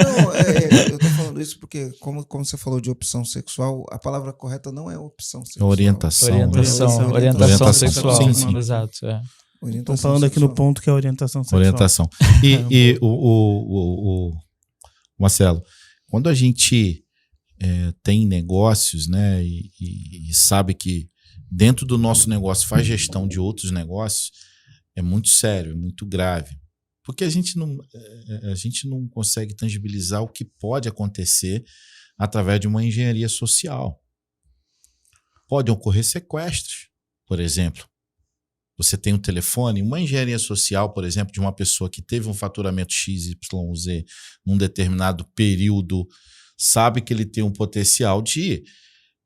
Eu tô falando isso porque, como você falou de opção sexual, a palavra correta não é opção sexual. Orientação sexual. Sim. Exato. Estou falando aqui no ponto que é orientação sexual. Orientação. E o Marcelo, quando a gente tem negócios, né, e sabe que dentro do nosso negócio faz gestão de outros negócios, é muito sério, é muito grave. Porque a gente não consegue tangibilizar o que pode acontecer através de uma engenharia social. Podem ocorrer sequestros, por exemplo. Você tem um telefone, uma engenharia social, por exemplo, de uma pessoa que teve um faturamento XYZ num determinado período, sabe que ele tem um potencial de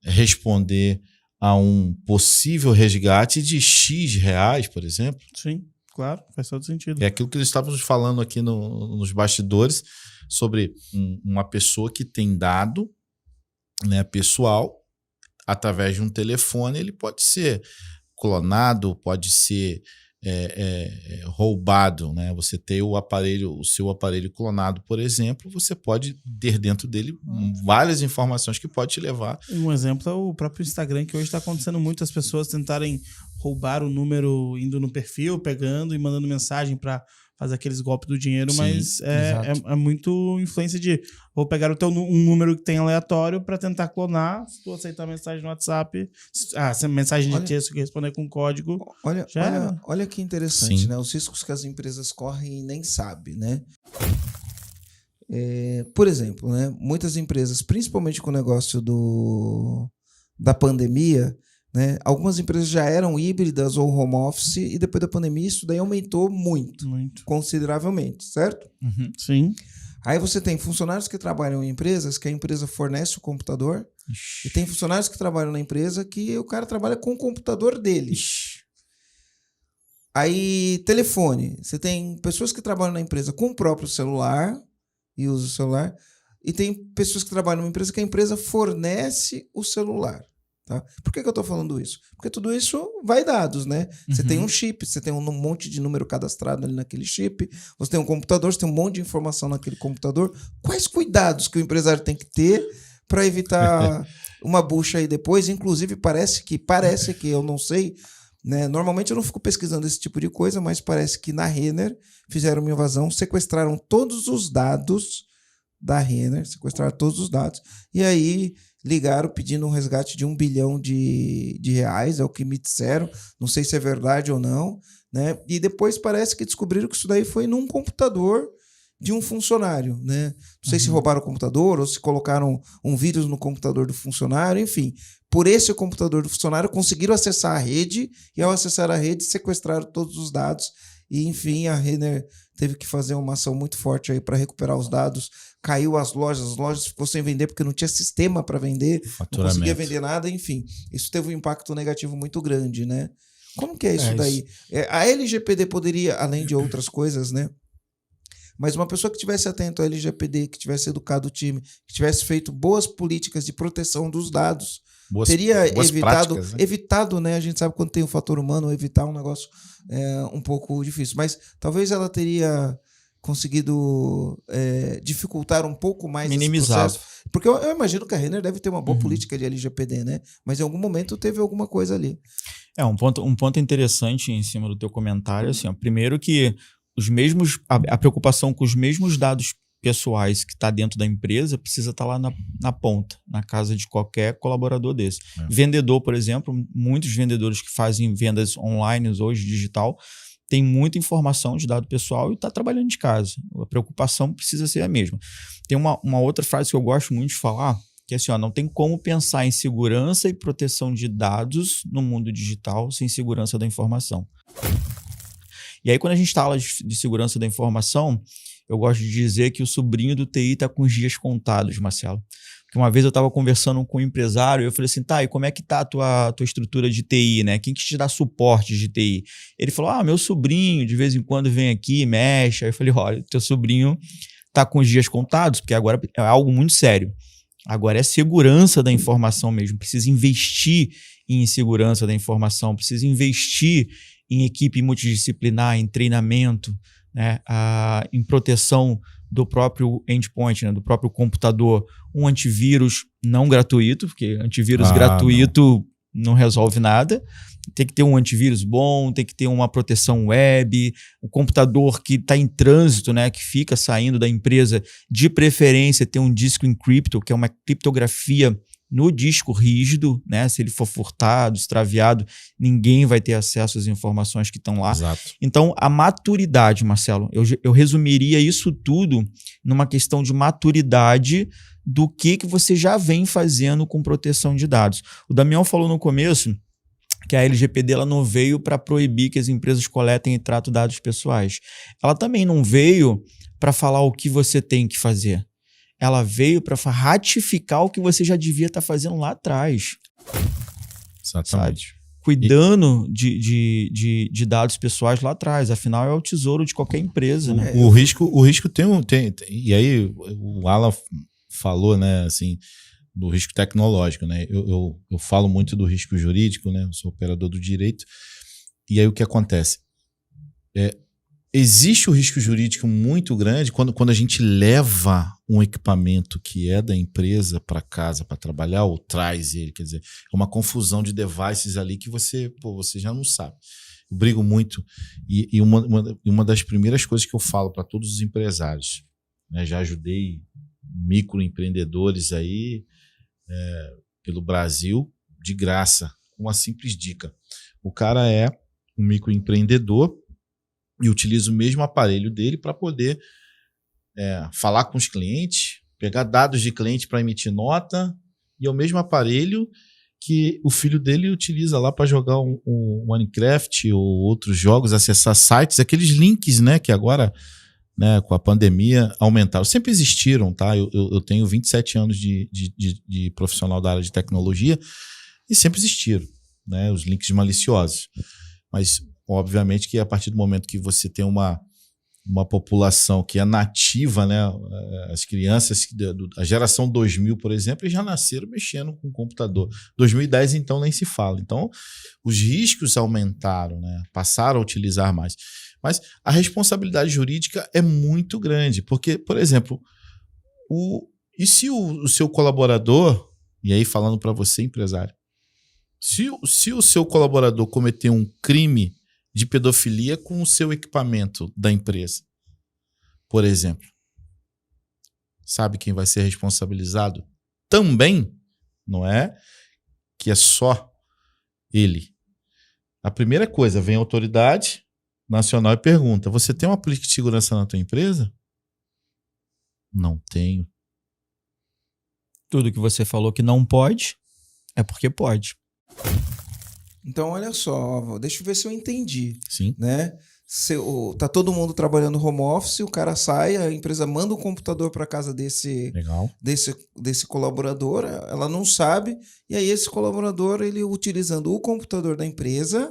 responder a um possível resgate de X reais, por exemplo. Sim. Claro, faz todo sentido. É aquilo que nós estávamos falando aqui nos bastidores sobre uma pessoa que tem dado, né, pessoal, através de um telefone, ele pode ser clonado, pode ser roubado, né? Você tem o seu aparelho clonado, por exemplo, você pode ter dentro dele várias informações que pode te levar. Um exemplo é o próprio Instagram, que hoje está acontecendo muito as pessoas tentarem roubar o número indo no perfil, pegando e mandando mensagem para fazer aqueles golpes do dinheiro. Sim, mas é muito influência de vou pegar um número que tem aleatório para tentar clonar. Se tu aceitar a mensagem no WhatsApp, mensagem de texto que responder com código. Olha que interessante, Sim. né? Os riscos que as empresas correm e nem sabem, né? Por exemplo, né? Muitas empresas, principalmente com o negócio da pandemia, né? Algumas empresas já eram híbridas ou home office e depois da pandemia isso daí aumentou muito. Consideravelmente, certo? Uhum. Sim. Aí você tem funcionários que trabalham em empresas que a empresa fornece o computador e tem funcionários que trabalham na empresa que o cara trabalha com o computador dele. Aí, telefone. Você tem pessoas que trabalham na empresa com o próprio celular e usam o celular e tem pessoas que trabalham numa empresa que a empresa fornece o celular. Tá? Por que eu estou falando isso? Porque tudo isso vai dados, né? Você tem um chip, você tem um monte de número cadastrado ali naquele chip, você tem um computador, você tem um monte de informação naquele computador. Quais cuidados que o empresário tem que ter para evitar uma bucha aí depois? Inclusive, parece que eu não sei, né? Normalmente eu não fico pesquisando esse tipo de coisa, mas parece que na Renner fizeram uma invasão, sequestraram todos os dados da Renner, e aí ligaram pedindo um resgate de 1 bilhão de reais, é o que me disseram, não sei se é verdade ou não, né? E depois parece que descobriram que isso daí foi num computador de um funcionário, né? Não sei se roubaram o computador ou se colocaram um vírus no computador do funcionário, enfim. Por esse computador do funcionário conseguiram acessar a rede e ao acessar a rede sequestraram todos os dados e, enfim, a Renner teve que fazer uma ação muito forte aí para recuperar os dados. Caiu as lojas ficou sem vender porque não tinha sistema para vender, não conseguia vender nada, enfim. Isso teve um impacto negativo muito grande, né? Como que é isso daí? A LGPD poderia, além de outras coisas, né? Mas uma pessoa que tivesse atento à LGPD, que tivesse educado o time, que tivesse feito boas políticas de proteção dos dados, teria evitado, né? A gente sabe quando tem o fator humano, evitar um negócio um pouco difícil. Mas talvez ela teria conseguido dificultar um pouco mais minimizar esse processo. Porque eu imagino que a Renner deve ter uma boa política de LGPD, né? Mas em algum momento teve alguma coisa ali. Um ponto interessante em cima do teu comentário, assim, ó, primeiro que a preocupação com os mesmos dados pessoais que está dentro da empresa precisa estar lá na ponta, na casa de qualquer colaborador desse. Vendedor, por exemplo, muitos vendedores que fazem vendas online hoje, digital, tem muita informação de dado pessoal e está trabalhando de casa. A preocupação precisa ser a mesma. Tem uma outra frase que eu gosto muito de falar, que é assim, ó, não tem como pensar em segurança e proteção de dados no mundo digital sem segurança da informação. E aí, quando a gente fala de segurança da informação, eu gosto de dizer que o sobrinho do TI está com os dias contados, Marcelo. Porque uma vez eu estava conversando com um empresário e eu falei assim, tá, e como é que tá a tua estrutura de TI, né? Quem que te dá suporte de TI? Ele falou, meu sobrinho de vez em quando vem aqui, mexe. Aí eu falei, olha, teu sobrinho tá com os dias contados, porque agora é algo muito sério. Agora é segurança da informação mesmo, precisa investir em segurança da informação, precisa investir em equipe multidisciplinar, em treinamento, né, em proteção do próprio endpoint, né, do próprio computador, um antivírus não gratuito, porque antivírus gratuito não resolve nada. Tem que ter um antivírus bom, tem que ter uma proteção web, o computador que está em trânsito, né, que fica saindo da empresa, de preferência ter um disco encrypto, que é uma criptografia no disco rígido, né? Se ele for furtado, extraviado, ninguém vai ter acesso às informações que estão lá. Exato. Então, a maturidade, Marcelo, eu resumiria isso tudo numa questão de maturidade do que você já vem fazendo com proteção de dados. O Damião falou no começo que a LGPD ela não veio para proibir que as empresas coletem e tratem dados pessoais. Ela também não veio para falar o que você tem que fazer. Ela veio para ratificar o que você já devia estar fazendo lá atrás. Exatamente. Sabe? Cuidando de dados pessoais lá atrás. Afinal, é o tesouro de qualquer empresa. Né? O risco tem. E aí, o Alan falou, né, assim, do risco tecnológico, né? Eu falo muito do risco jurídico, né? Eu sou operador do direito. E aí o que acontece? Existe o risco jurídico muito grande quando a gente leva um equipamento que é da empresa para casa para trabalhar ou traz ele. Quer dizer, é uma confusão de devices ali que você já não sabe. Eu brigo muito. E uma das primeiras coisas que eu falo para todos os empresários, né, já ajudei microempreendedores aí pelo Brasil de graça, com uma simples dica. O cara é um microempreendedor e utiliza o mesmo aparelho dele para poder falar com os clientes, pegar dados de cliente para emitir nota, e é o mesmo aparelho que o filho dele utiliza lá para jogar um Minecraft ou outros jogos, acessar sites, aqueles links, né, que agora, né, com a pandemia aumentaram. Sempre existiram, tá? Eu tenho 27 anos de profissional da área de tecnologia e sempre existiram, né, os links maliciosos. Mas obviamente que a partir do momento que você tem uma população que é nativa, né, as crianças, a geração 2000, por exemplo, já nasceram mexendo com o computador. 2010, então, nem se fala. Então, os riscos aumentaram, né, passaram a utilizar mais. Mas a responsabilidade jurídica é muito grande, porque, por exemplo, e se o seu colaborador, e aí falando para você, empresário, se o seu colaborador cometer um crime de pedofilia com o seu equipamento da empresa, por exemplo, sabe quem vai ser responsabilizado? Também não é que é só ele. A primeira coisa, vem a autoridade nacional e pergunta: você tem uma política de segurança na tua empresa? Não tenho. Tudo que você falou que não pode, é porque pode. Então, olha só, deixa eu ver se eu entendi. Sim. Né? Tá todo mundo trabalhando home office, o cara sai, a empresa manda um computador para casa desse colaborador, ela não sabe, e aí esse colaborador, ele utilizando o computador da empresa,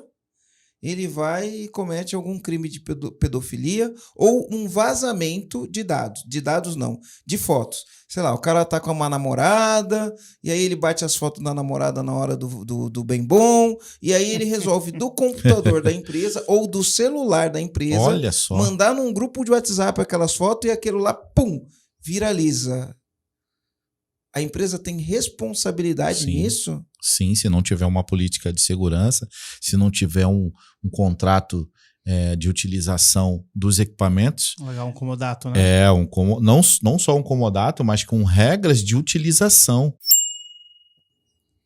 ele vai e comete algum crime de pedofilia ou um vazamento de dados não, de fotos. Sei lá, o cara tá com uma namorada, e aí ele bate as fotos da namorada na hora do bem bom, e aí ele resolve do computador da empresa ou do celular da empresa, olha só, mandar num grupo de WhatsApp aquelas fotos e aquilo lá, pum, viraliza. A empresa tem responsabilidade nisso? Sim, se não tiver uma política de segurança, se não tiver um contrato de utilização dos equipamentos. Legal, um comodato, né? Não só um comodato, mas com regras de utilização.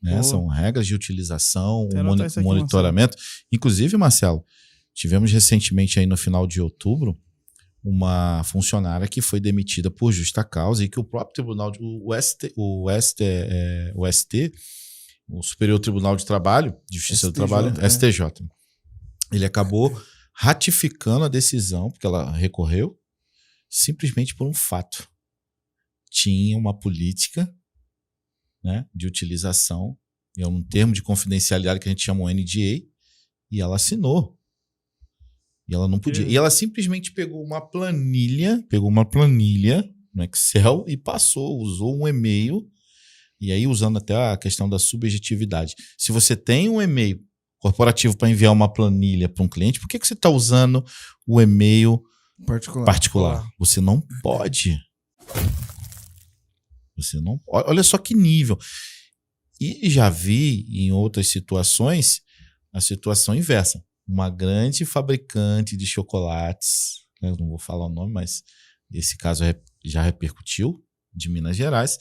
Né? São regras de utilização, monitoramento. Inclusive, Marcelo, tivemos recentemente aí no final de outubro uma funcionária que foi demitida por justa causa e que o próprio tribunal, o Superior Tribunal de Trabalho, de Justiça do Trabalho, STJ, ele acabou ratificando a decisão, porque ela recorreu, simplesmente por um fato. Tinha uma política, né, de utilização, é um termo de confidencialidade que a gente chama um NDA, e ela assinou. E ela não podia. E ela simplesmente pegou uma planilha no Excel e usou um e-mail, e aí usando até a questão da subjetividade. Se você tem um e-mail corporativo para enviar uma planilha para um cliente, por que você está usando o e-mail particular? Você não pode. Olha só que nível. E já vi em outras situações a situação inversa. Uma grande fabricante de chocolates, eu não vou falar o nome, mas esse caso já repercutiu, de Minas Gerais,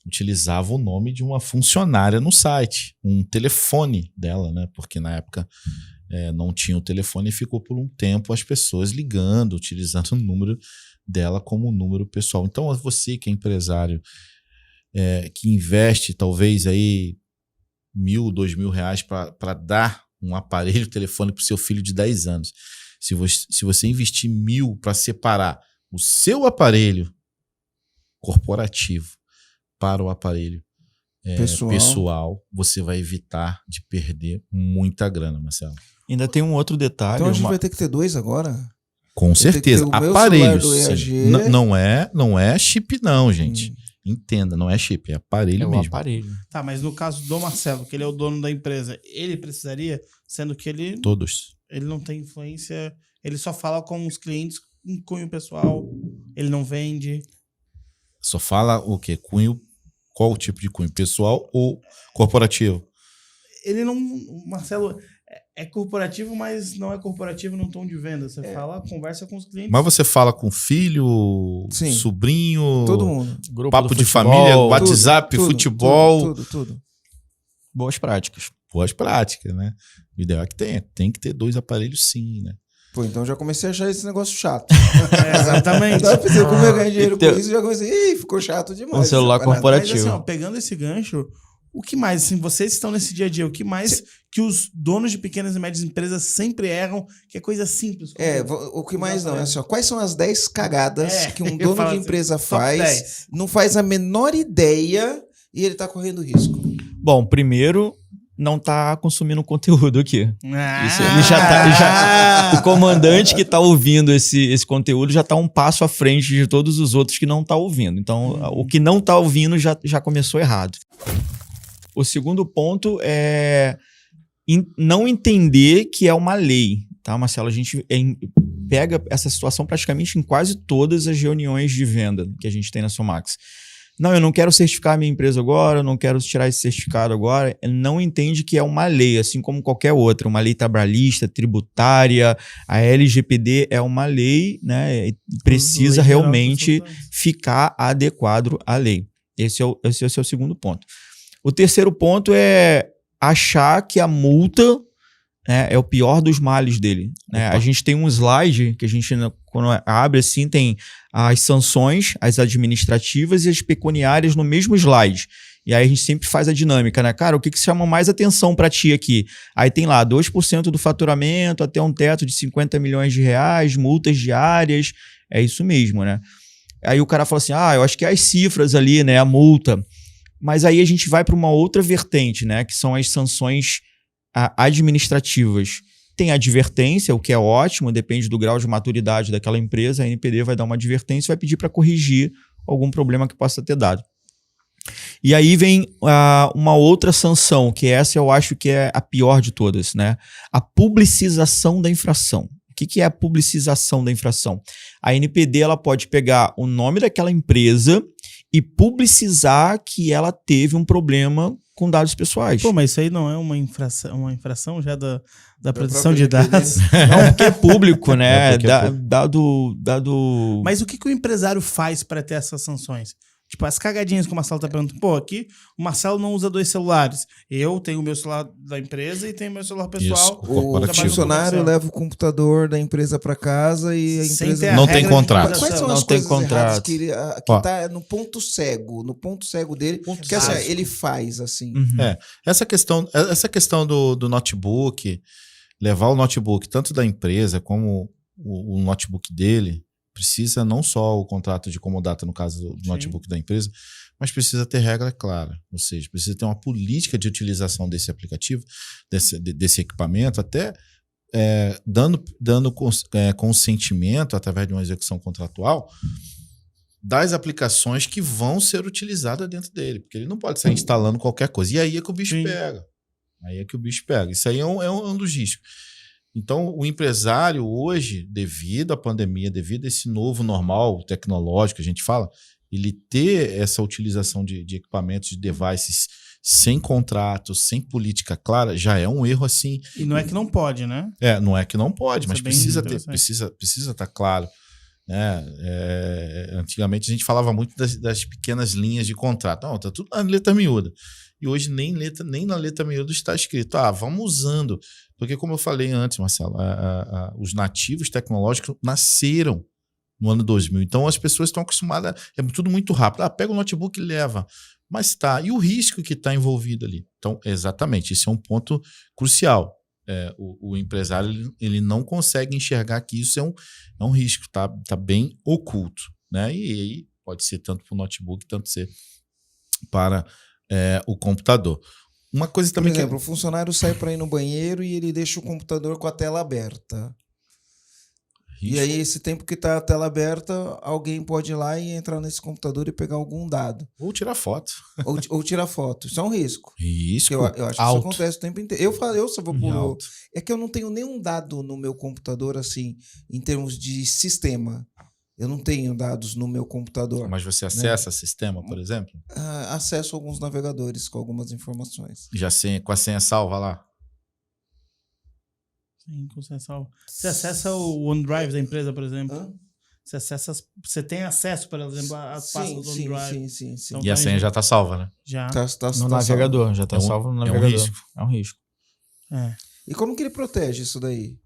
utilizava o nome de uma funcionária no site, um telefone dela, né? Porque na época não tinha o telefone e ficou por um tempo as pessoas ligando, utilizando o número dela como número pessoal. Então, você que é empresário, que investe talvez aí R$1.000, R$2.000 para dar um aparelho telefone para o seu filho de 10 anos. Se você investir R$1.000 para separar o seu aparelho corporativo para o aparelho pessoal, você vai evitar de perder muita grana, Marcelo. Ainda tem um outro detalhe. Então a gente vai ter que ter 2 agora? Com certeza. Aparelhos. Não é chip não, gente. Entenda, não é chip, é aparelho mesmo. Aparelho. Tá, mas no caso do Marcelo, que ele é o dono da empresa, ele precisaria, sendo que ele... Todos. Ele não tem influência, ele só fala com os clientes em cunho pessoal, ele não vende. Só fala o quê? Cunho, qual o tipo de cunho? Pessoal ou corporativo? Ele não... Marcelo... É corporativo, mas não é corporativo no tom de venda. Você conversa com os clientes. Mas você fala com filho, Sim. Sobrinho, todo mundo. Grupo papo de futebol, família, WhatsApp, tudo, futebol. Tudo. Boas práticas. Boas práticas, né? O ideal é que tem que ter 2 aparelhos sim, né? Pô, então já comecei a achar esse negócio chato. Exatamente. Eu pensei como eu ganhei dinheiro com isso, já comecei, ficou chato demais. Um celular corporativo. Mas assim, ó, pegando esse gancho, o que mais, assim, vocês estão nesse dia a dia, o que mais que os donos de pequenas e médias empresas sempre erram, que é coisa simples? O que mais não, é assim, ó, quais são as 10 cagadas que um dono de empresa assim, faz, não faz a menor ideia e ele tá correndo risco? Bom, primeiro, não tá consumindo conteúdo aqui. Isso, ele o comandante que tá ouvindo esse conteúdo já tá um passo à frente de todos os outros que não tá ouvindo. Então, o que não tá ouvindo já começou errado. O segundo ponto é não entender que é uma lei, tá, Marcelo? A gente pega essa situação praticamente em quase todas as reuniões de venda que a gente tem na Somax. Não, eu não quero certificar a minha empresa agora, eu não quero tirar esse certificado agora. Ele não entende que é uma lei, assim como qualquer outra. Uma lei trabalhista, tributária, a LGPD é uma lei, né? E precisa realmente ficar adequado à lei. Esse é o segundo ponto. O terceiro ponto é achar que a multa, né, é o pior dos males dele. Né? A gente tem um slide que a gente, quando abre assim, tem as sanções, as administrativas e as pecuniárias no mesmo slide. E aí a gente sempre faz a dinâmica, né? Cara, o que chama mais atenção para ti aqui? Aí tem lá 2% do faturamento até um teto de R$50 milhões, multas diárias, é isso mesmo, né? Aí o cara fala assim, eu acho que é as cifras ali, né, a multa. Mas aí a gente vai para uma outra vertente, né? Que são as sanções administrativas. Tem advertência, o que é ótimo, depende do grau de maturidade daquela empresa. A NPD vai dar uma advertência e vai pedir para corrigir algum problema que possa ter dado. E aí vem uma outra sanção, que essa eu acho que é a pior de todas, né? A publicização da infração. O que é a publicização da infração? A NPD ela pode pegar o nome daquela empresa e publicizar que ela teve um problema com dados pessoais. Pô, mas isso aí não é uma infração já da proteção de dados? Não, porque é público, né? Dado... Mas o que o empresário faz para ter essas sanções? Tipo, as cagadinhas que o Marcelo tá perguntando. Pô, aqui o Marcelo não usa 2 celulares. Eu tenho o meu celular da empresa e tenho o meu celular pessoal. Isso, o funcionário leva o computador da empresa para casa e a empresa... Não tem contrato. Quais são as coisas erradas que tá no ponto cego dele, que assim, ele faz assim. Essa questão do notebook, levar o notebook tanto da empresa como o notebook dele, precisa não só o contrato de comodata, no caso do notebook da empresa, mas precisa ter regra clara, ou seja, precisa ter uma política de utilização desse aplicativo, desse equipamento, até dando consentimento através de uma execução contratual das aplicações que vão ser utilizadas dentro dele, porque ele não pode sair instalando qualquer coisa. E aí é que o bicho pega. Aí é que o bicho pega. Isso aí é um dos riscos. Então, o empresário hoje, devido à pandemia, devido a esse novo normal tecnológico que a gente fala, ele ter essa utilização de equipamentos, de devices sem contrato, sem política clara, já é um erro assim. E não é que não pode, né? Não é que não pode, mas precisa estar claro. Antigamente a gente falava muito das pequenas linhas de contrato. Não, tá tudo na letra miúda. E hoje nem na letra miúda está escrito. Vamos usando. Porque, como eu falei antes, Marcelo, os nativos tecnológicos nasceram no ano 2000. Então, as pessoas estão acostumadas. É tudo muito rápido. Pega o notebook e leva. Mas tá. E o risco que está envolvido ali? Então, exatamente. Esse é um ponto crucial. O empresário ele não consegue enxergar que isso é um risco. Tá bem oculto. Né? E aí pode ser tanto para o notebook, tanto ser para o computador. Uma coisa também. Por exemplo, o funcionário sai para ir no banheiro e ele deixa o computador com a tela aberta. Risco. E aí, esse tempo que está a tela aberta, alguém pode ir lá e entrar nesse computador e pegar algum dado. Ou tirar foto. Ou tirar foto. Isso é um risco. Risco. Eu acho que isso acontece o tempo inteiro. Eu só vou por. É que eu não tenho nenhum dado no meu computador, assim, em termos de sistema. Eu não tenho dados no meu computador. Mas você acessa sistema, por exemplo? Acesso alguns navegadores com algumas informações. Com a senha salva lá? Sim, com senha salva. Você acessa o OneDrive da empresa, por exemplo? Você tem acesso, por exemplo, às pastas do OneDrive? Sim. Então, e a senha já está salva, né? Já. No navegador, salvo. Já está salvo no navegador. É um risco. E como que ele protege isso daí?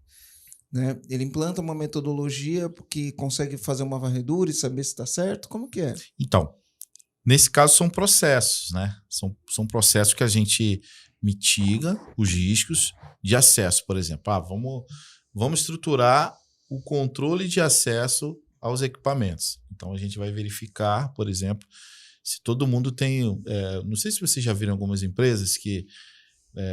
Né? Ele implanta uma metodologia que consegue fazer uma varredura e saber se está certo? Como que é? Então, nesse caso são processos, né? São processos que a gente mitiga os riscos de acesso, por exemplo. Vamos estruturar o controle de acesso aos equipamentos. Então, a gente vai verificar, por exemplo, se todo mundo tem... não sei se vocês já viram algumas empresas que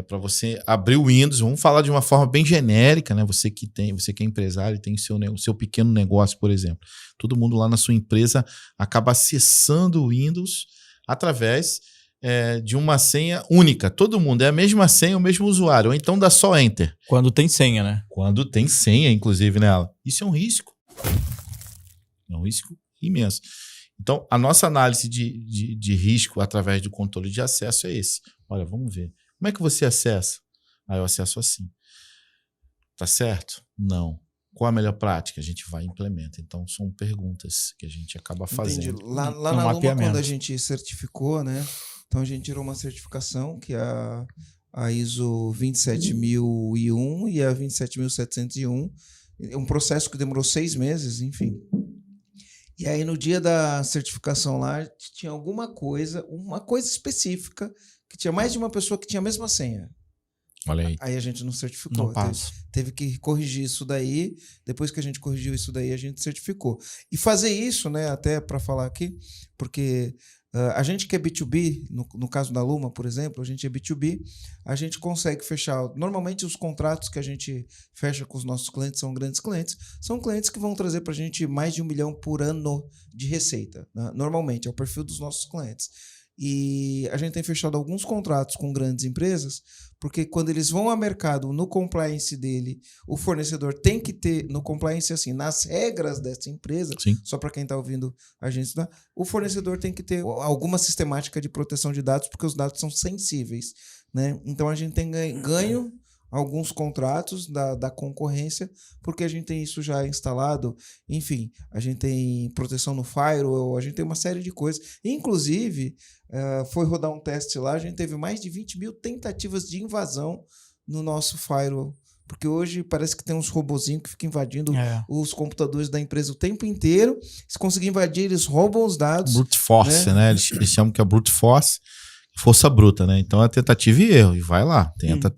para você abrir o Windows, vamos falar de uma forma bem genérica, né? Você que é empresário e tem o seu pequeno negócio, por exemplo. Todo mundo lá na sua empresa acaba acessando o Windows através de uma senha única. Todo mundo é a mesma senha, o mesmo usuário. Ou então dá só Enter. Quando tem senha, né? Quando tem senha, inclusive, nela. Isso é um risco. É um risco imenso. Então, a nossa análise de risco através do controle de acesso é esse. Olha, vamos ver. Como é que você acessa? Eu acesso assim. Tá certo? Não. Qual a melhor prática? A gente vai e implementa. Então, são perguntas que a gente acaba fazendo. Entendi. Lá na Luma, quando a gente certificou, né? Então, a gente tirou uma certificação, que é a ISO 27001 e a 27701. É um processo que demorou 6 meses, enfim. E aí, no dia da certificação lá, tinha uma coisa específica, que tinha mais de uma pessoa que tinha a mesma senha. Olha aí. Aí a gente não certificou. Teve que corrigir isso daí. Depois que a gente corrigiu isso daí, a gente certificou. E fazer isso, né, até para falar aqui, porque a gente que é B2B, no caso da Luma, por exemplo, a gente é B2B, a gente consegue fechar. Normalmente os contratos que a gente fecha com os nossos clientes são grandes clientes, são clientes que vão trazer para a gente mais de 1 milhão por ano de receita. Né? Normalmente, é o perfil dos nossos clientes. E a gente tem fechado alguns contratos com grandes empresas, porque quando eles vão ao mercado, no compliance dele, o fornecedor tem que ter, no compliance assim, nas regras dessa empresa, Sim. Só para quem está ouvindo a gente, o fornecedor tem que ter alguma sistemática de proteção de dados, porque os dados são sensíveis, né? Então a gente tem ganho alguns contratos da concorrência, porque a gente tem isso já instalado. Enfim, a gente tem proteção no firewall, a gente tem uma série de coisas. Inclusive, foi rodar um teste lá, a gente teve mais de 20 mil tentativas de invasão no nosso firewall. Porque hoje parece que tem uns robozinhos que ficam invadindo os computadores da empresa o tempo inteiro. Se conseguir invadir, eles roubam os dados. Brute force, né? Eles chamam que é brute force. Força bruta, né? Então é tentativa e erro. E vai lá. Tenta.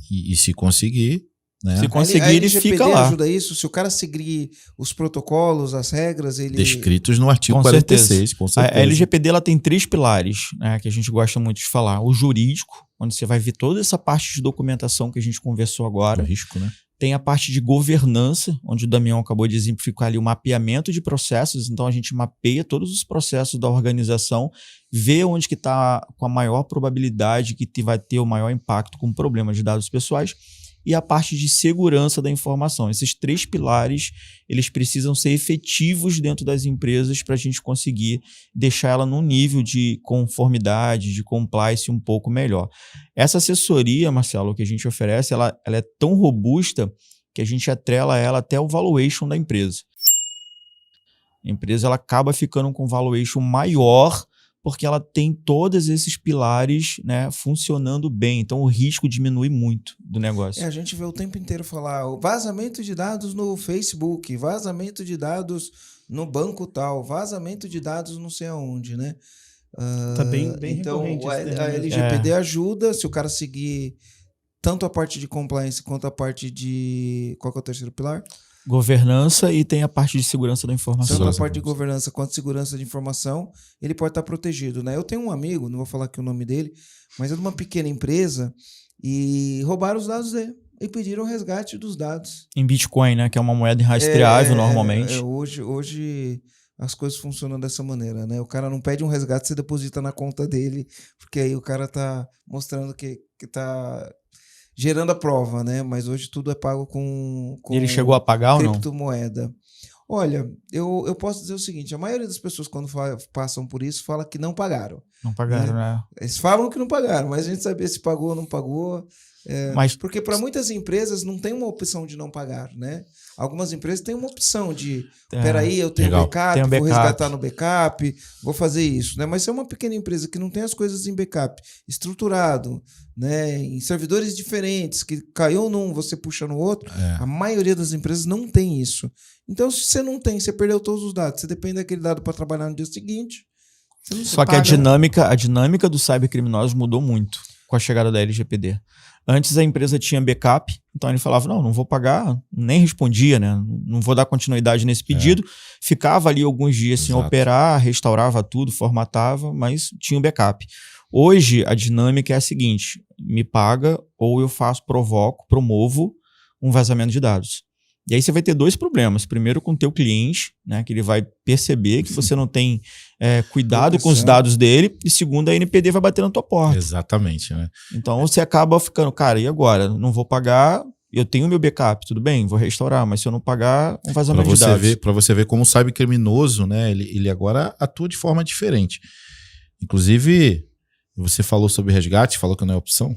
E se conseguir, né? Se conseguir, a ele LGPD fica lá. ajuda isso. Se o cara seguir os protocolos, as regras, ele... Descritos no artigo Com 46, com certeza. A LGPD ela tem 3 pilares, né, que a gente gosta muito de falar. O jurídico, onde você vai ver toda essa parte de documentação que a gente conversou agora. O risco, né? Tem a parte de governança, onde o Damião acabou de exemplificar ali o mapeamento de processos. Então, a gente mapeia todos os processos da organização, vê onde que está com a maior probabilidade que vai ter o maior impacto com problemas de dados pessoais. E a parte de segurança da informação. Esses 3 pilares, eles precisam ser efetivos dentro das empresas para a gente conseguir deixar ela num nível de conformidade, de compliance um pouco melhor. Essa assessoria, Marcelo, que a gente oferece, ela é tão robusta que a gente atrela ela até o valuation da empresa. A empresa ela acaba ficando com um valuation maior porque ela tem todos esses pilares, né, funcionando bem. Então, o risco diminui muito do negócio. A gente vê o tempo inteiro falar vazamento de dados no Facebook, vazamento de dados no banco tal, vazamento de dados não sei aonde, né? Tá bem então, recorrente a LGPD ajuda, se o cara seguir tanto a parte de compliance quanto a parte de... Qual que é o terceiro pilar? Governança e tem a parte de segurança da informação. Tanto a parte de governança quanto segurança de informação, ele pode estar protegido, né? Eu tenho um amigo, não vou falar aqui o nome dele, mas é de uma pequena empresa e roubaram os dados dele e pediram o resgate dos dados. Em Bitcoin, né? Que é uma moeda irrastreável normalmente. Hoje as coisas funcionam dessa maneira, né? O cara não pede um resgate, você deposita na conta dele, porque aí o cara tá mostrando que tá gerando a prova, né? Mas hoje tudo é pago com Ele chegou a pagar ou não? Criptomoeda. Olha, eu posso dizer o seguinte, a maioria das pessoas quando passam por isso fala que não pagaram. Não pagaram, né? Eles falam que não pagaram, mas a gente saber se pagou ou não pagou. Mas porque para muitas empresas não tem uma opção de não pagar, né? Algumas empresas têm uma opção de peraí, eu tenho backup, vou resgatar no backup, vou fazer isso, né? Mas se é uma pequena empresa que não tem as coisas em backup estruturado, né, em servidores diferentes, que caiu num, você puxa no outro, a maioria das empresas não tem isso. Então, se você não tem, você perdeu todos os dados, você depende daquele dado para trabalhar no dia seguinte. Só que a dinâmica dos cybercriminosos mudou muito com a chegada da LGPD. Antes a empresa tinha backup, então ele falava, não vou pagar, nem respondia, né? Não vou dar continuidade nesse pedido. Ficava ali alguns dias sem operar, restaurava tudo, formatava, mas tinha o backup. Hoje a dinâmica é a seguinte, me paga ou eu promovo um vazamento de dados. E aí você vai ter 2 problemas. Primeiro com o teu cliente, né, que ele vai perceber que você não tem cuidado com os dados dele. E segundo, a NPD vai bater na tua porta. Exatamente, né? Então você acaba ficando, cara, e agora? Não vou pagar, eu tenho meu backup, tudo bem, vou restaurar, mas se eu não pagar, um vazamento de dados. Para você ver como o cybercriminoso, né, ele agora atua de forma diferente. Inclusive, você falou sobre resgate, falou que não é opção.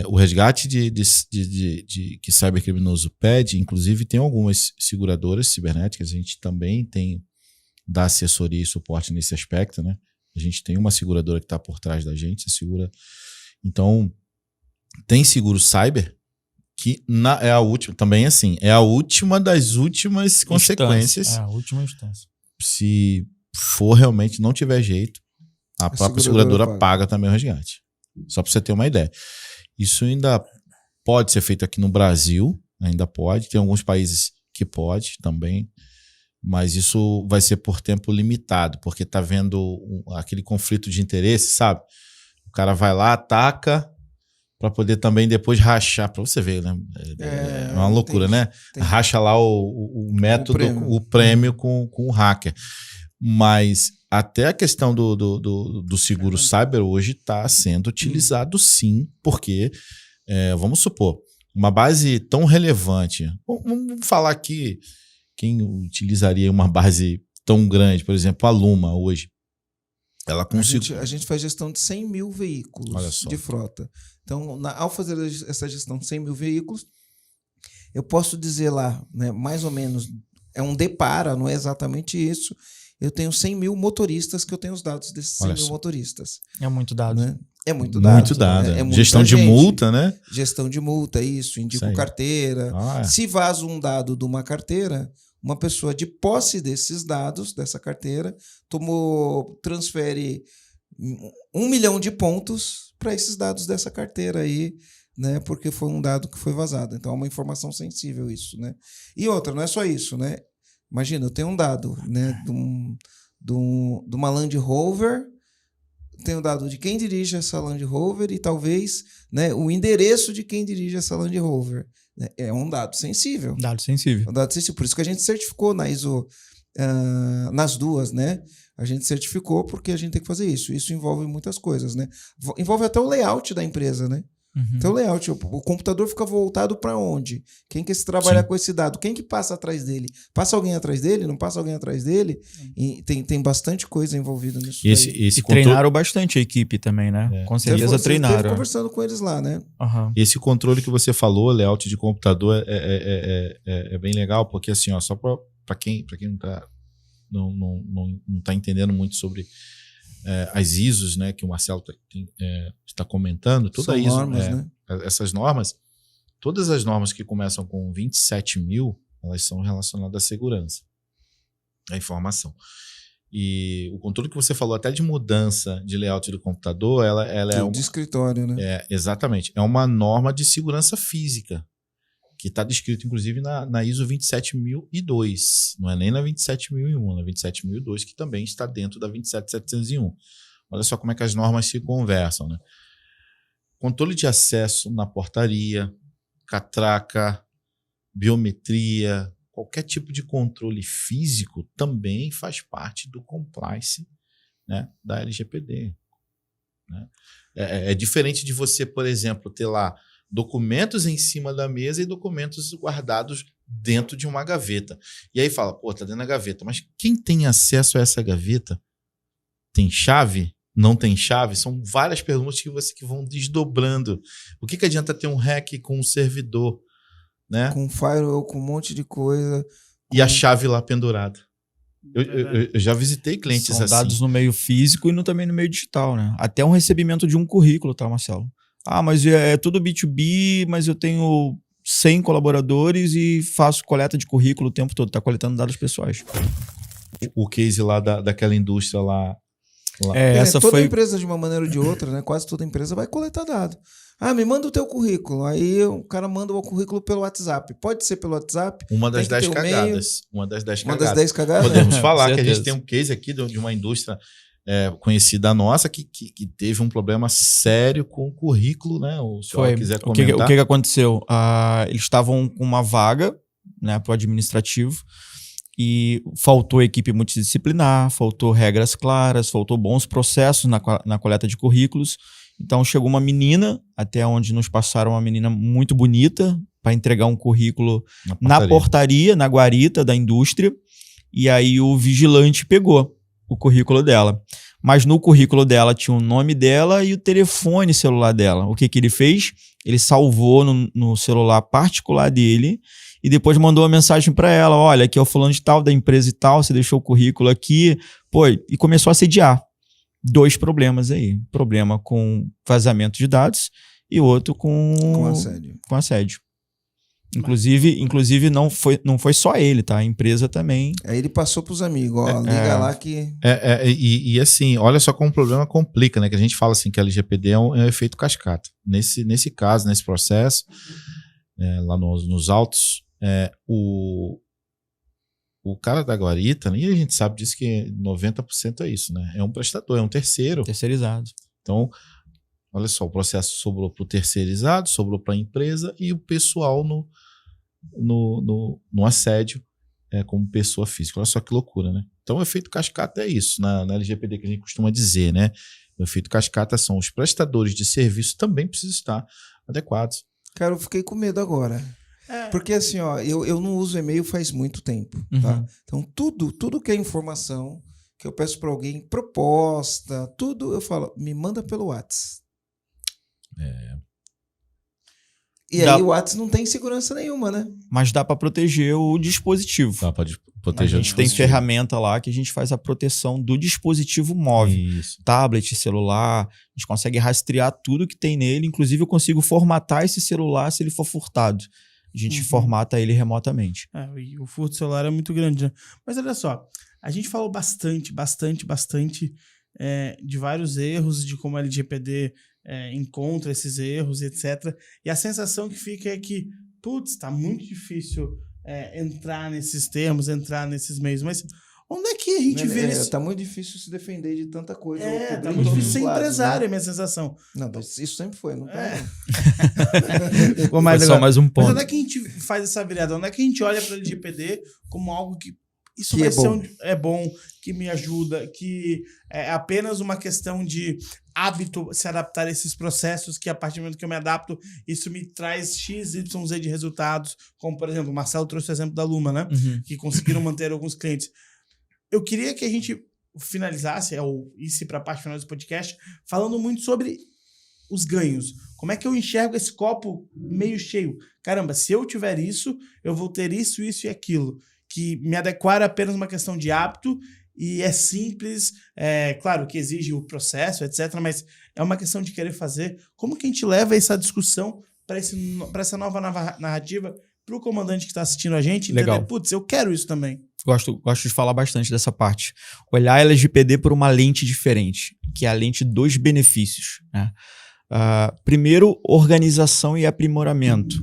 O resgate que cybercriminoso pede, inclusive tem algumas seguradoras cibernéticas, a gente também dá assessoria e suporte nesse aspecto, né? A gente tem uma seguradora que está por trás da gente, segura. Então, tem seguro cyber que é a última, também assim, é a última das últimas consequências. É a última instância. Se for realmente não tiver jeito, a própria seguradora paga também o resgate. Só para você ter uma ideia. Isso ainda pode ser feito aqui no Brasil, ainda pode. Tem alguns países que pode também, mas isso vai ser por tempo limitado, porque tá vendo aquele conflito de interesse, sabe? O cara vai lá, ataca, para poder também depois rachar, para você ver, né? É uma loucura, né? Racha lá o método, o prêmio com o hacker. Mas até a questão do seguro cyber hoje está sendo utilizado sim, porque, vamos supor, uma base tão relevante, vamos falar aqui quem utilizaria uma base tão grande, por exemplo, a Luma hoje. Ela conseguiu. A gente faz gestão de 100 mil veículos de frota. Então, ao fazer essa gestão de 100 mil veículos, eu posso dizer lá, né, mais ou menos, é um depara, não é exatamente isso. Eu tenho 100 mil motoristas que eu tenho os dados desses 100 mil motoristas. É muito dado. Né? É muito dado. Muito dado. Né? Gestão de multa, né? Gestão de multa, isso. Indico carteira. Se vaza um dado de uma carteira, uma pessoa de posse desses dados, dessa carteira, transfere 1 milhão de pontos para esses dados dessa carteira aí, né? Porque foi um dado que foi vazado. Então é uma informação sensível isso, né? E outra, não é só isso, né? Imagina, eu tenho um dado, né, de uma Land Rover, tenho dado de quem dirige essa Land Rover e talvez, né, o endereço de quem dirige essa Land Rover. Né? É um dado sensível. Dado sensível. É um dado sensível. Por isso que a gente certificou na ISO, nas duas, né? A gente certificou porque a gente tem que fazer isso. Isso envolve muitas coisas, né? Envolve até o layout da empresa, né? Então, o layout, o computador fica voltado para onde? Quem que trabalha com esse dado? Quem que passa atrás dele? Passa alguém atrás dele? Não passa alguém atrás dele? E tem bastante coisa envolvida nisso. Esse treinaram bastante a equipe também, né? Com certeza treinaram. Você conversando com eles lá, né? Esse controle que você falou, layout de computador, é bem legal, porque assim, ó, só para quem não tá entendendo muito sobre as ISOs, né, que o Marcelo está comentando, toda São ISO, normas, né? essas normas, todas as normas que começam com 27.000, elas são relacionadas à segurança, à informação. E o controle que você falou até de mudança de layout do computador, ela é de escritório, né? Exatamente. É uma norma de segurança física, que está descrito, inclusive, na ISO 27002. Não é nem na 27001, na 27002, que também está dentro da 27701. Olha só como é que as normas se conversam, né? Controle de acesso na portaria, catraca, biometria, qualquer tipo de controle físico também faz parte do compliance, né, da LGPD. Né? É diferente de você, por exemplo, ter lá documentos em cima da mesa e documentos guardados dentro de uma gaveta. E aí fala, pô, tá dentro da gaveta. Mas quem tem acesso a essa gaveta? Tem chave? Não tem chave? São várias perguntas que vão desdobrando. O que adianta ter um hack com um servidor, né? Com firewall, com um monte de coisa. E a chave lá pendurada. Eu já visitei clientes assim. São dados no meio físico e também no meio digital, né? Até um recebimento de um currículo, tá, Marcelo? Ah, mas é tudo B2B, mas eu tenho 100 colaboradores e faço coleta de currículo o tempo todo. Tá coletando dados pessoais. O case lá daquela indústria lá. Toda empresa, de uma maneira ou de outra, né? Quase toda empresa vai coletar dado. Ah, me manda o teu currículo. Aí o cara manda o currículo pelo WhatsApp. Pode ser pelo WhatsApp. Uma das 10 cagadas. Uma das 10 cagadas. Podemos falar que a gente tem um case aqui de uma indústria conhecida nossa que teve um problema sério com o currículo, né? Se o senhor quiser comentar. O que aconteceu? Eles estavam com uma vaga, né, para o administrativo e faltou equipe multidisciplinar, faltou regras claras, faltou bons processos na coleta de currículos. Então chegou uma menina, até onde nos passaram uma menina muito bonita para entregar um currículo na portaria, na guarita da indústria, e aí o vigilante pegou o currículo dela. Mas no currículo dela tinha o nome dela e o telefone celular dela. O que ele fez? Ele salvou no celular particular dele e depois mandou uma mensagem para ela, olha, aqui é o fulano de tal, da empresa e tal, você deixou o currículo aqui, e começou a assediar. 2 problemas aí. Problema com vazamento de dados e outro com assédio. Inclusive não foi só ele, tá? A empresa também. Aí ele passou pros amigos, liga lá que... E assim, olha só como o problema complica, né? Que a gente fala assim que a LGPD é um efeito cascata. Nesse caso, nesse processo, lá nos autos, o cara da guarita, e a gente sabe disso que 90% é isso, né? É um prestador, é um terceiro. Terceirizado. Então, olha só, o processo sobrou para o terceirizado, sobrou para a empresa e o pessoal no assédio como pessoa física. Olha só que loucura, né? Então, o efeito cascata é isso, na LGPD que a gente costuma dizer, né? O efeito cascata são os prestadores de serviço também precisam estar adequados. Cara, eu fiquei com medo agora. Porque assim, eu não uso e-mail faz muito tempo, tá? Então, tudo que é informação que eu peço para alguém, proposta, tudo, eu falo, me manda pelo WhatsApp. E aí o WhatsApp não tem segurança nenhuma, né? Mas dá para proteger o dispositivo. Dá para proteger a gente tem ferramenta lá que a gente faz a proteção do dispositivo móvel. Isso. Tablet, celular, a gente consegue rastrear tudo que tem nele. Inclusive eu consigo formatar esse celular se ele for furtado. A gente formata ele remotamente. E o furto celular é muito grande, né? Mas olha só, a gente falou bastante de vários erros, de como a LGPD encontra esses erros, etc. E a sensação que fica é que, putz, tá muito difícil entrar nesses termos, entrar nesses meios, mas onde é que a gente vê isso? Tá muito difícil se defender de tanta coisa. Tá muito difícil ser empresário, é minha sensação. Não, mas isso sempre foi, não Ficou mais só mais um ponto. Mas onde é que a gente faz essa virada? Onde é que a gente olha para o LGPD como algo que isso que vai é ser bom. bom, que me ajuda, que é apenas uma questão de hábito se adaptar a esses processos, que a partir do momento que eu me adapto, isso me traz X, Y, Z de resultados, como, por exemplo, o Marcelo trouxe o exemplo da Luma, né? Uhum. Que conseguiram manter alguns clientes. Eu queria que a gente finalizasse, ou isse para a parte final desse podcast, falando muito sobre os ganhos. Como é que eu enxergo esse copo meio cheio? Caramba, se eu tiver isso, eu vou ter isso, isso e aquilo. Que me adequar é apenas uma questão de hábito e é simples, claro que exige o processo, etc., mas é uma questão de querer fazer. Como que a gente leva essa discussão para essa nova narrativa para o comandante que está assistindo a gente entender, Legal. Putz, eu quero isso também. Gosto de falar bastante dessa parte. Olhar a LGPD por uma lente diferente, que é a lente dos benefícios, né? Primeiro, organização e aprimoramento.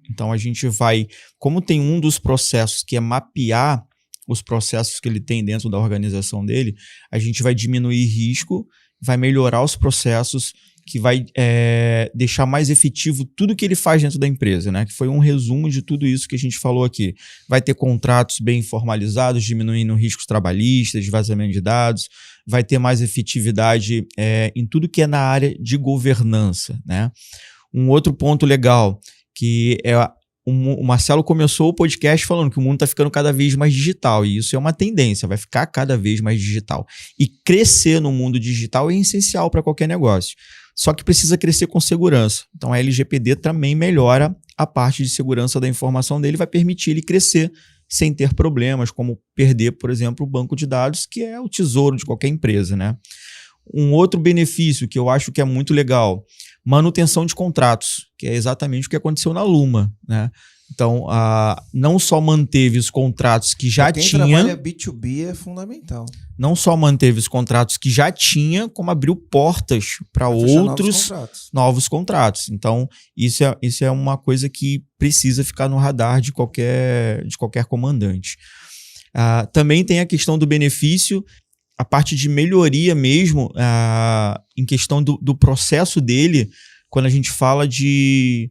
Então, a gente vai... Como tem um dos processos que é mapear os processos que ele tem dentro da organização dele, a gente vai diminuir risco, vai melhorar os processos, que vai deixar mais efetivo tudo que ele faz dentro da empresa, né? Que foi um resumo de tudo isso que a gente falou aqui. Vai ter contratos bem formalizados, diminuindo riscos trabalhistas, de vazamento de dados, vai ter mais efetividade em tudo que é na área de governança, né? Um outro ponto legal, que o Marcelo começou o podcast falando que o mundo está ficando cada vez mais digital, e isso é uma tendência, vai ficar cada vez mais digital. E crescer no mundo digital é essencial para qualquer negócio. Só que precisa crescer com segurança. Então a LGPD também melhora a parte de segurança da informação dele, vai permitir ele crescer sem ter problemas, como perder, por exemplo, o banco de dados, que é o tesouro de qualquer empresa, né? Um outro benefício que eu acho que é muito legal, manutenção de contratos, que é exatamente o que aconteceu na Luma, né? Então, não só manteve os contratos que já quem tinha... trabalha B2B é fundamental. Não só manteve os contratos que já tinha, como abriu portas para outros novos contratos. Então, isso é uma coisa que precisa ficar no radar de qualquer comandante. Também tem a questão do benefício, a parte de melhoria mesmo, em questão do processo dele, quando a gente fala de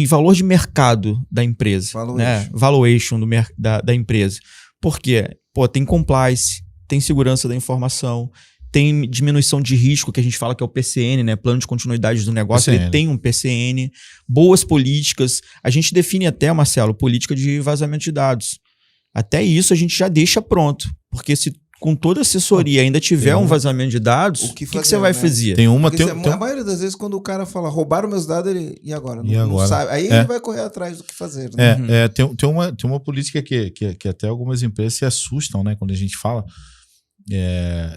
valor de mercado da empresa. Valuation. Né? Valuation da empresa. Por quê? Tem compliance, tem segurança da informação, tem diminuição de risco, que a gente fala que é o PCN, né? Plano de continuidade do negócio, ele tem um PCN, boas políticas. A gente define até, Marcelo, política de vazamento de dados. Até isso a gente já deixa pronto, porque se com toda a assessoria ainda tiver um vazamento de dados, o que você vai fazer? A maioria das vezes, quando o cara fala, roubaram meus dados, ele... E agora? Não sabe. Aí ele vai correr atrás do que fazer. Né? Tem uma política que até algumas empresas se assustam, né? Quando a gente fala,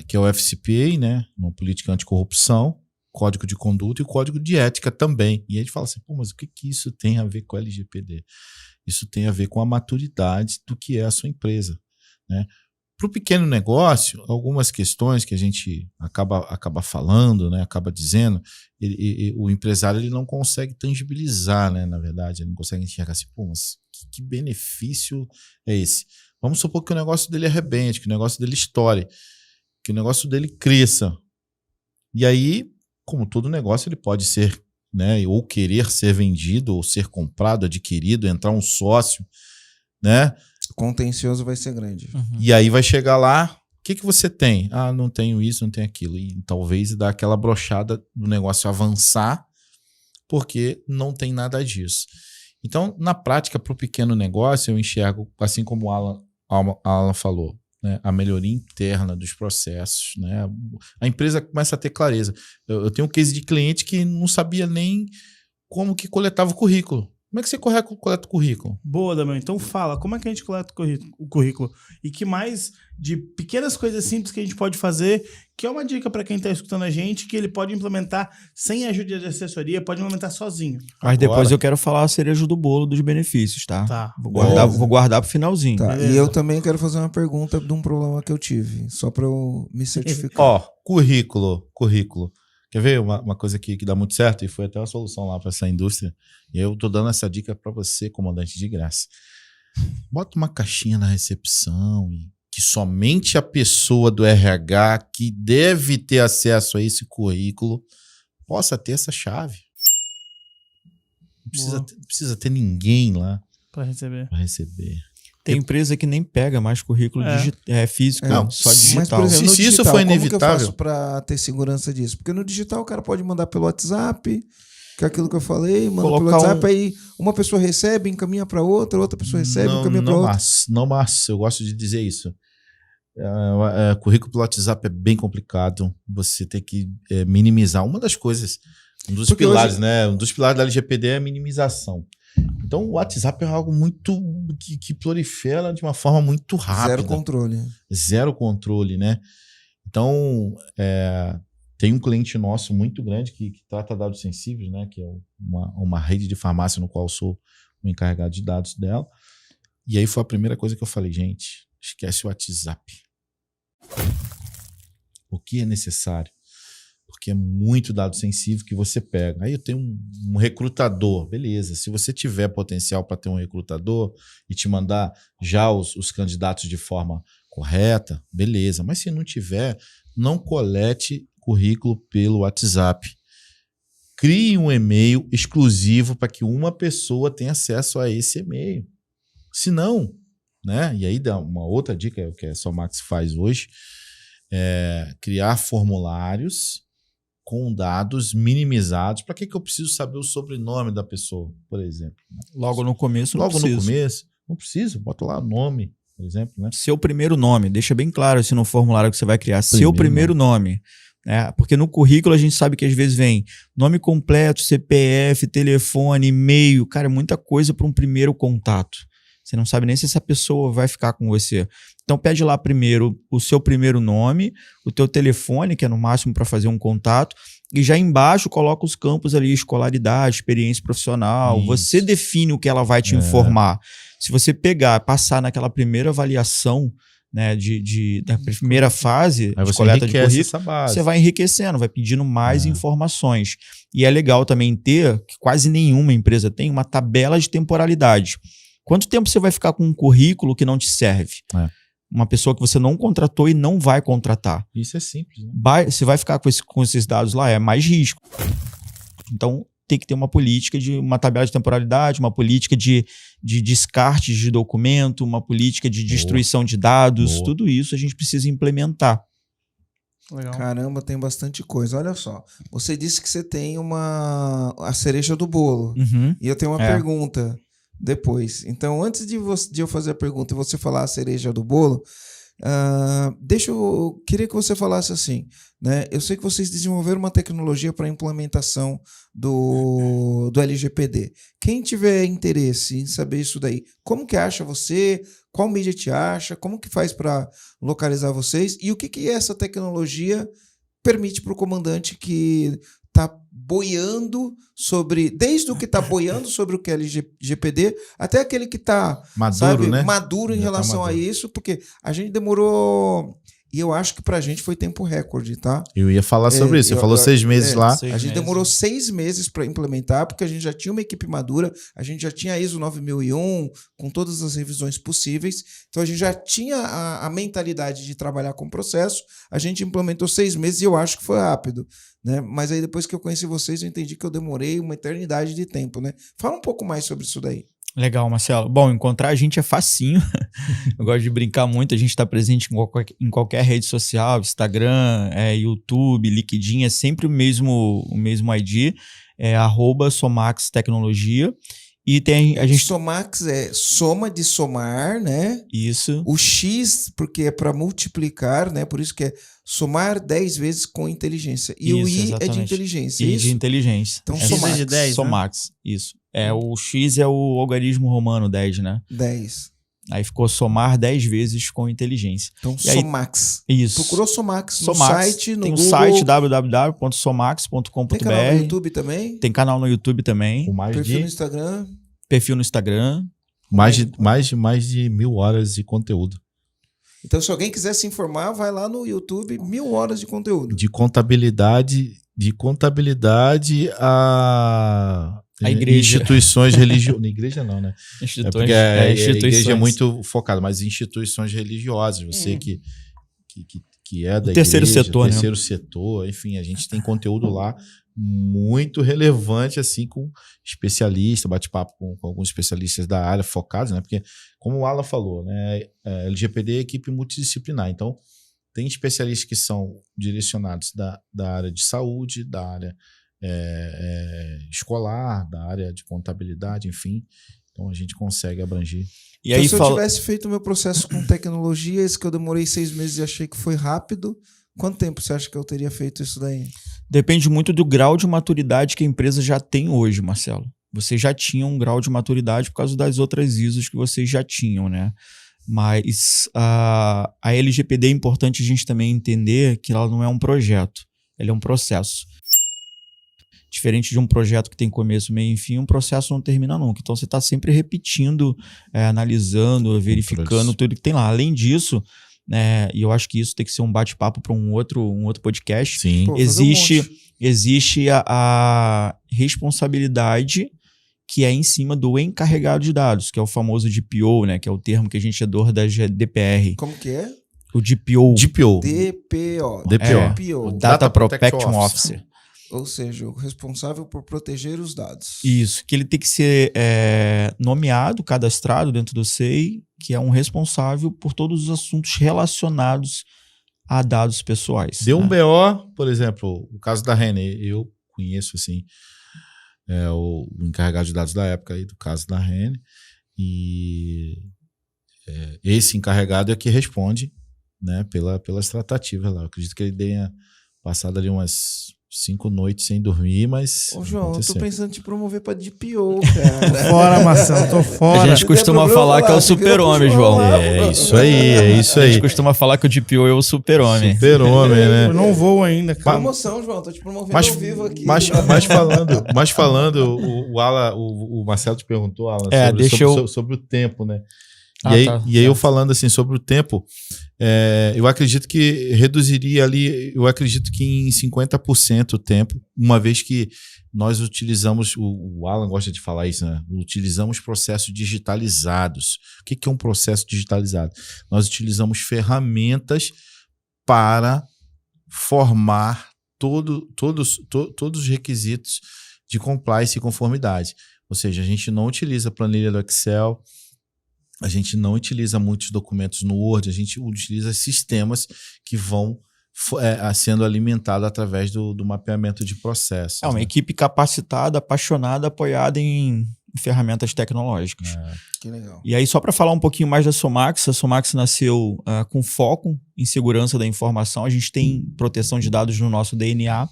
que é o FCPA, né? Uma política anticorrupção, código de conduta e código de ética também. E a gente fala assim, mas o que isso tem a ver com o LGPD? Isso tem a ver com a maturidade do que é a sua empresa, né? Para o pequeno negócio, algumas questões que a gente acaba falando, né, acaba dizendo, o empresário ele não consegue tangibilizar, né, na verdade, ele não consegue enxergar assim, mas que benefício é esse? Vamos supor que o negócio dele arrebente, que o negócio dele estoure, que o negócio dele cresça. E aí, como todo negócio, ele pode ser, né, ou querer ser vendido, ou ser comprado, adquirido, entrar um sócio, né? O contencioso vai ser grande. Uhum. E aí vai chegar lá, o que você tem? Não tenho isso, não tenho aquilo. E talvez dar aquela brochada do negócio avançar, porque não tem nada disso. Então, na prática, para o pequeno negócio, eu enxergo, assim como o Alan falou, né, a melhoria interna dos processos. Né? A empresa começa a ter clareza. Eu tenho um case de cliente que não sabia nem como que coletava o currículo. Como é que você coleta o currículo? Boa, Damião. Então fala, como é que a gente coleta o currículo? E que mais de pequenas coisas simples que a gente pode fazer, que é uma dica para quem está escutando a gente, que ele pode implementar sem ajuda de assessoria, pode implementar sozinho. Mas depois eu quero falar a cereja do bolo dos benefícios, tá? Tá. Vou guardar pro finalzinho. Tá. E eu também quero fazer uma pergunta de um problema que eu tive, só para eu me certificar. Currículo. O Quer ver uma coisa que dá muito certo? E foi até uma solução lá para essa indústria. E eu tô dando essa dica para você, comandante, de graça. Bota uma caixinha na recepção e que somente a pessoa do RH que deve ter acesso a esse currículo possa ter essa chave. Não precisa ter ninguém lá Para receber. para receber. Tem empresa que nem pega mais currículo físico, só digital. Mas, por exemplo, Se no isso digital, for como que eu inevitável... faço para ter segurança disso? Porque no digital o cara pode mandar pelo WhatsApp, que é aquilo que eu falei, manda pelo WhatsApp, aí uma pessoa recebe, encaminha para outra pessoa recebe, encaminha para outra. Não, mas eu gosto de dizer isso. Currículo pelo WhatsApp é bem complicado. Você tem que minimizar. Uma das coisas, um dos pilares da LGPD é a minimização. Então, o WhatsApp é algo muito que prolifera de uma forma muito rápida. Zero controle, né? Então, tem um cliente nosso muito grande que trata dados sensíveis, né? Que é uma rede de farmácia no qual eu sou o encarregado de dados dela. E aí foi a primeira coisa que eu falei, gente, esquece o WhatsApp. O que é necessário? Porque é muito dado sensível que você pega. Aí eu tenho um recrutador, beleza. Se você tiver potencial para ter um recrutador e te mandar já os candidatos de forma correta, beleza. Mas se não tiver, não colete currículo pelo WhatsApp. Crie um e-mail exclusivo para que uma pessoa tenha acesso a esse e-mail. Se não, né? E aí dá uma outra dica que a Somax faz hoje, criar formulários com dados minimizados. Para que eu preciso saber o sobrenome da pessoa, por exemplo? Logo no começo, não preciso. Bota lá o nome, por exemplo. Né? Seu primeiro nome. Deixa bem claro assim, no formulário que você vai criar. Seu primeiro nome. Porque no currículo a gente sabe que às vezes vem nome completo, CPF, telefone, e-mail. Cara, é muita coisa para um primeiro contato. Você não sabe nem se essa pessoa vai ficar com você. Então pede lá primeiro o seu primeiro nome, o teu telefone, que é no máximo para fazer um contato, e já embaixo coloca os campos ali, escolaridade, experiência profissional. Isso. Você define o que ela vai te informar. Se você passar naquela primeira avaliação, né, da primeira fase de coleta de currículo, você vai enriquecendo, vai pedindo mais informações. E é legal também ter, que quase nenhuma empresa tem, uma tabela de temporalidade. Quanto tempo você vai ficar com um currículo que não te serve? Uma pessoa que você não contratou e não vai contratar. Isso é simples. Né? Você vai ficar com esses dados lá, é mais risco. Então, tem que ter uma política uma tabela de temporalidade, uma política de descarte de documento, uma política de destruição de dados. Tudo isso a gente precisa implementar. Legal. Caramba, tem bastante coisa. Olha só, você disse que você tem a cereja do bolo. E eu tenho uma pergunta depois. Então, antes de eu fazer a pergunta e você falar a cereja do bolo, queria que você falasse assim, né? Eu sei que vocês desenvolveram uma tecnologia para implementação do LGPD. Quem tiver interesse em saber isso daí, como que acha você? Qual mídia te acha? Como que faz para localizar vocês? E o que essa tecnologia permite para o comandante que está boiando desde o que está boiando sobre o que é LGPD, até aquele que está maduro em relação a isso, porque a gente demorou, e eu acho que pra gente foi tempo recorde, tá? Eu ia falar sobre isso, você falou 6 meses lá. A gente demorou 6 meses para implementar, porque a gente já tinha uma equipe madura, a gente já tinha a ISO 9001, com todas as revisões possíveis, então a gente já tinha a mentalidade de trabalhar com o processo, a gente implementou 6 meses e eu acho que foi rápido. Né? Mas aí depois que eu conheci vocês, eu entendi que eu demorei uma eternidade de tempo, né? Fala um pouco mais sobre isso daí. Legal, Marcelo. Bom, encontrar a gente é facinho. Eu gosto de brincar muito, a gente está presente em qualquer rede social, Instagram, YouTube, LinkedIn, é sempre o mesmo ID, @Somax Tecnologia. E tem a gente... Somax é soma de somar, né? Isso. O X, porque é para multiplicar, né? Por isso que é somar 10 vezes com inteligência. E isso, o I exatamente. É de inteligência. I de inteligência. Então, Somax. De 10, Somax, né? Isso. O X é o algarismo romano 10, né? 10. Aí ficou somar 10 vezes com inteligência. Então, e Somax. Aí, isso. Procurou Somax no site, no tem Google. Tem o site www.somax.com.br. Tem canal no YouTube também? Tem canal no YouTube também. Perfil no Instagram? Perfil no Instagram. Mais de 1.000 horas de conteúdo. Então, se alguém quiser se informar, vai lá no YouTube, 1.000 horas de conteúdo. De contabilidade de contabilidade a igreja. instituições religiosas. Igreja não, né? Instituições, a instituições. igreja é muito focada, mas instituições religiosas. Você que é da terceiro igreja, setor, terceiro setor, enfim, a gente tem conteúdo lá muito relevante, assim, com especialistas, bate-papo com alguns especialistas da área focados, né? Porque, como o Alan falou, né? LGPD é equipe multidisciplinar, então tem especialistas que são direcionados da área de saúde, da área escolar, da área de contabilidade, enfim. Então a gente consegue abranger. E então, aí, se eu tivesse feito o meu processo com tecnologia, esse que eu demorei 6 meses e achei que foi rápido, quanto tempo você acha que eu teria feito isso daí? Depende muito do grau de maturidade que a empresa já tem hoje, Marcelo. Você já tinha um grau de maturidade por causa das outras ISOs que vocês já tinham, né? Mas a LGPD é importante a gente também entender que ela não é um projeto, ela é um processo. Diferente de um projeto que tem começo, meio e fim, um processo não termina nunca. Então você está sempre repetindo, analisando, verificando tudo que tem lá. Além disso, e eu acho que isso tem que ser um bate-papo para um outro podcast. Sim. Pô, existe a responsabilidade que é em cima do encarregado de dados, que é o famoso DPO, né? Que é o termo que a gente adora da GDPR. Como que é? O DPO. DPO. O Data Protection Officer. Ou seja, o responsável por proteger os dados. Isso, que ele tem que ser nomeado, cadastrado dentro do SEI, que é um responsável por todos os assuntos relacionados a dados pessoais. Deu um BO, por exemplo, o caso da Renner, eu conheço assim, o encarregado de dados da época aí do caso da Renner, e esse encarregado é que responde, né, pelas tratativas lá. Eu acredito que ele tenha passado ali umas 5 noites sem dormir, mas... Ô, João, eu tô pensando em te promover pra DPO, cara. Tô fora, Marcelo, tô fora. A gente costuma falar que é o super-homem, João. É isso aí. A gente costuma falar que o DPO é o super-homem. Super-homem, né? Eu não vou ainda, cara. Promoção, João, tô te promovendo ao vivo aqui. Mas falando, o Marcelo te perguntou, Alan, sobre o tempo, né? E aí eu falando assim sobre o tempo, eu acredito que reduziria ali, eu acredito que em 50% o tempo, uma vez que nós utilizamos, o Alan gosta de falar isso, né? Utilizamos processos digitalizados. O que é um processo digitalizado? Nós utilizamos ferramentas para formar todos os requisitos de compliance e conformidade. Ou seja, a gente não utiliza planilha do Excel, a gente não utiliza muitos documentos no Word, a gente utiliza sistemas que vão sendo alimentados através do mapeamento de processos. É uma equipe capacitada, apaixonada, apoiada em ferramentas tecnológicas. Que legal. E aí, só para falar um pouquinho mais da Somax, a Somax nasceu com foco em segurança da informação. A gente tem proteção de dados no nosso DNA.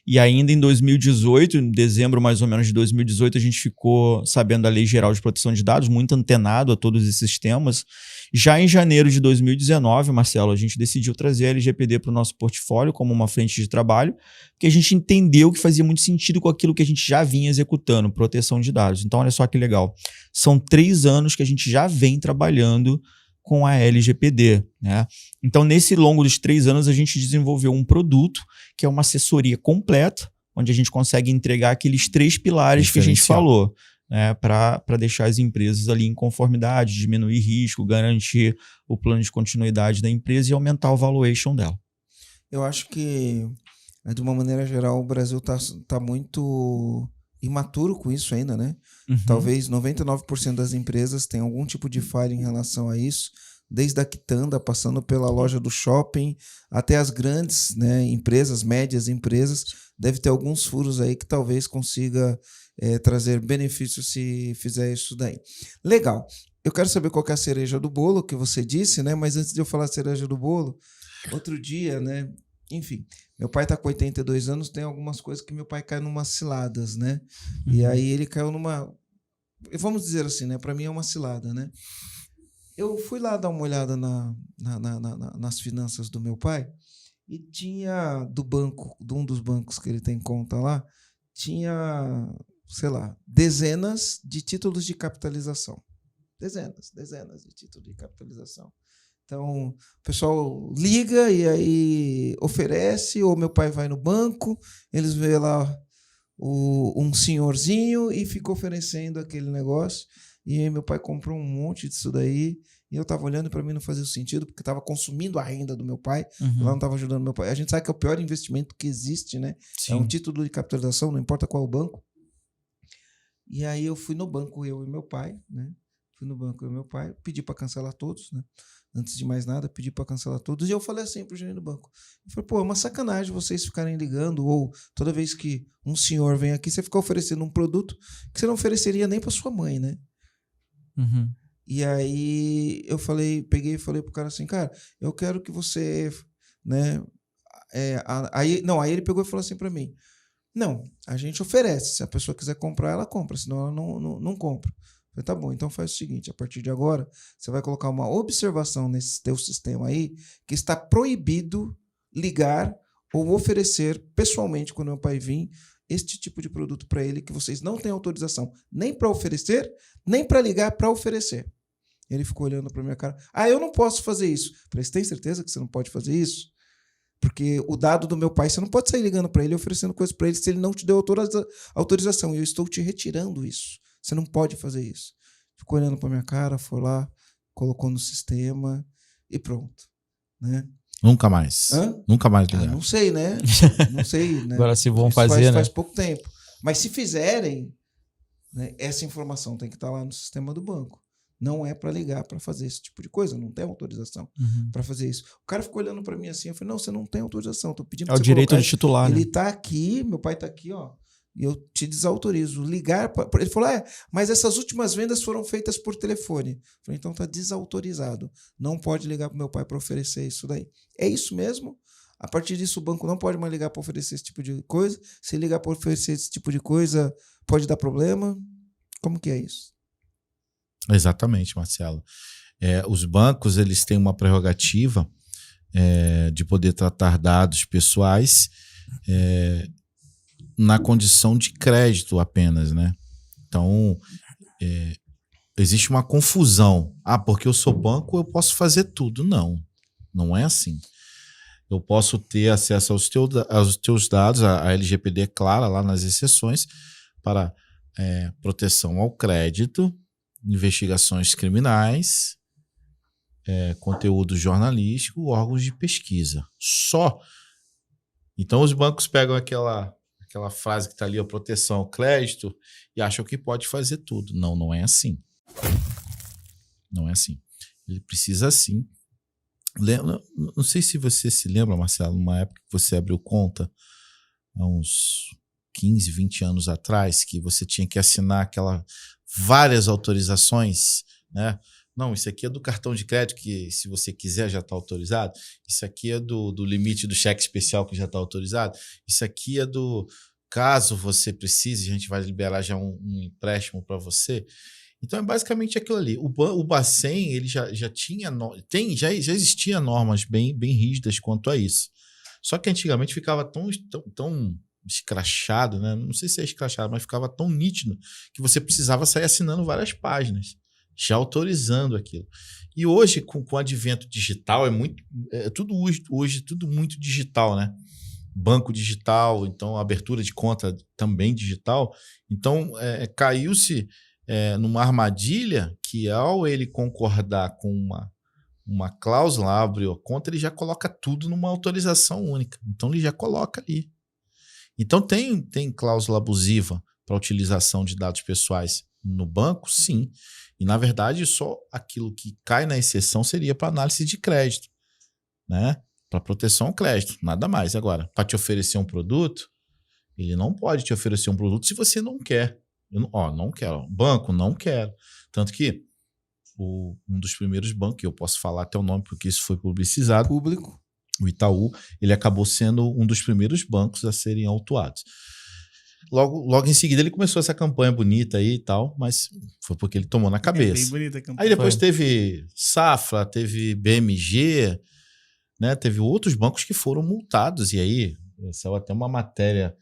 E ainda em 2018, em dezembro mais ou menos de 2018, a gente ficou sabendo da Lei Geral de Proteção de Dados, muito antenado a todos esses temas. Já em janeiro de 2019, Marcelo, a gente decidiu trazer a LGPD para o nosso portfólio como uma frente de trabalho, porque a gente entendeu que fazia muito sentido com aquilo que a gente já vinha executando, proteção de dados. Então, olha só que legal. São 3 anos que a gente já vem trabalhando com a LGPD, né? Então, nesse longo dos 3 anos, a gente desenvolveu um produto que é uma assessoria completa, onde a gente consegue entregar aqueles 3 pilares que a gente falou, né? Para deixar as empresas ali em conformidade, diminuir risco, garantir o plano de continuidade da empresa e aumentar o valuation dela. Eu acho que, de uma maneira geral, o Brasil tá muito imaturo com isso ainda, né? Uhum. Talvez 99% das empresas tenham algum tipo de falha em relação a isso, desde a quitanda, passando pela loja do shopping, até as grandes, né, empresas, médias empresas, deve ter alguns furos aí que talvez consiga trazer benefícios se fizer isso daí. Legal. Eu quero saber qual que é a cereja do bolo que você disse, né? Mas antes de eu falar a cereja do bolo, outro dia, né? Enfim, meu pai tá com 82 anos, tem algumas coisas que meu pai cai numas ciladas, né? Uhum. E aí ele caiu numa... Vamos dizer assim, né? Para mim é uma cilada, né? Eu fui lá dar uma olhada nas finanças do meu pai e tinha do banco, de um dos bancos que ele tem conta lá, tinha, sei lá, dezenas de títulos de capitalização. Dezenas de títulos de capitalização. Então, o pessoal liga e aí oferece, ou meu pai vai no banco, eles vê lá um senhorzinho e fica oferecendo aquele negócio. E aí meu pai comprou um monte disso daí. E eu tava olhando, para mim não fazia sentido, porque tava consumindo a renda do meu pai. Lá não tava ajudando meu pai. A gente sabe que é o pior investimento que existe, né? Sim. É um título de capitalização, não importa qual banco. E aí eu fui no banco, eu e meu pai, né? Fui no banco eu e meu pai, pedi para cancelar todos, né? Antes de mais nada, pedi para cancelar todos. E eu falei assim pro gerente do banco. Eu falei, pô, é uma sacanagem vocês ficarem ligando, ou toda vez que um senhor vem aqui, você ficar oferecendo um produto que você não ofereceria nem para sua mãe, né? E aí eu peguei e falei pro cara assim, cara, eu quero que você, né? Aí ele pegou e falou assim para mim, não, a gente oferece, se a pessoa quiser comprar, ela compra, senão ela não compra. Eu falei, tá bom, então faz o seguinte, a partir de agora, você vai colocar uma observação nesse teu sistema aí, que está proibido ligar ou oferecer pessoalmente, quando meu pai vir, este tipo de produto para ele, que vocês não têm autorização nem para oferecer, nem para ligar para oferecer. Ele ficou olhando para minha cara. Eu não posso fazer isso. Eu falei, você tem certeza que você não pode fazer isso? Porque o dado do meu pai, você não pode sair ligando para ele e oferecendo coisas para ele se ele não te deu autorização. E eu estou te retirando isso. Você não pode fazer isso. Ficou olhando para minha cara, foi lá, colocou no sistema e pronto. Né? Nunca mais. Nunca mais ligar. Não sei, né? Não sei. Né? Agora se vão isso fazer, faz pouco tempo. Mas se fizerem, né, essa informação tem que estar lá no sistema do banco. Não é para ligar para fazer esse tipo de coisa. Não tem autorização para fazer isso. O cara ficou olhando para mim assim. Eu falei, não, você não tem autorização. Estou pedindo para você direito colocar de titular, ele né? está aqui, meu pai está aqui, ó. E eu te desautorizo. Ligar ele falou, mas essas últimas vendas foram feitas por telefone. Eu falei, então está desautorizado. Não pode ligar para meu pai para oferecer isso daí. É isso mesmo? A partir disso, o banco não pode mais ligar para oferecer esse tipo de coisa. Se ligar para oferecer esse tipo de coisa, pode dar problema. Como que é isso? Exatamente, Marcelo. Os bancos, eles têm uma prerrogativa de poder tratar dados pessoais na condição de crédito apenas, né? Então, existe uma confusão. Porque eu sou banco, eu posso fazer tudo. Não, não é assim. Eu posso ter acesso aos teus dados, a LGPD é clara lá nas exceções, para proteção ao crédito, investigações criminais, conteúdo jornalístico, órgãos de pesquisa. Só. Então os bancos pegam aquela frase que está ali, a proteção ao crédito, e acham que pode fazer tudo. Não, não é assim. Não é assim. Ele precisa sim. Não sei se você se lembra, Marcelo, numa época que você abriu conta, há uns 15, 20 anos atrás, que você tinha que assinar várias autorizações, né? Não, isso aqui é do cartão de crédito, que se você quiser já está autorizado. Isso aqui é do limite do cheque especial, que já está autorizado. Isso aqui é do caso você precise, a gente vai liberar já um empréstimo para você. Então é basicamente aquilo ali. O Bacen, ele já tinha, já existia normas bem rígidas quanto a isso. Só que antigamente ficava tão escrachado, né? Não sei se é escrachado, mas ficava tão nítido que você precisava sair assinando várias páginas, já autorizando aquilo. E hoje, com o advento digital, tudo hoje tudo muito digital, né? Banco digital, então abertura de conta também digital. Então, caiu-se numa armadilha que, ao ele concordar com uma cláusula, abre a conta, ele já coloca tudo numa autorização única. Então, ele já coloca ali. Então, tem cláusula abusiva para utilização de dados pessoais no banco? Sim. E, na verdade, só aquilo que cai na exceção seria para análise de crédito, né? Para proteção ao crédito, nada mais. Agora, para te oferecer um produto, ele não pode te oferecer um produto se você não quer. Não quero. Banco, não quero. Tanto que um dos primeiros bancos, que eu posso falar até o nome porque isso foi publicizado, Público. o Itaú, ele acabou sendo um dos primeiros bancos a serem autuados. Logo em seguida ele começou essa campanha bonita aí e tal, mas foi porque ele tomou na cabeça. Bem bonita a campanha. Aí depois teve Safra, teve BMG, né? Teve outros bancos que foram multados. E aí saiu até uma matéria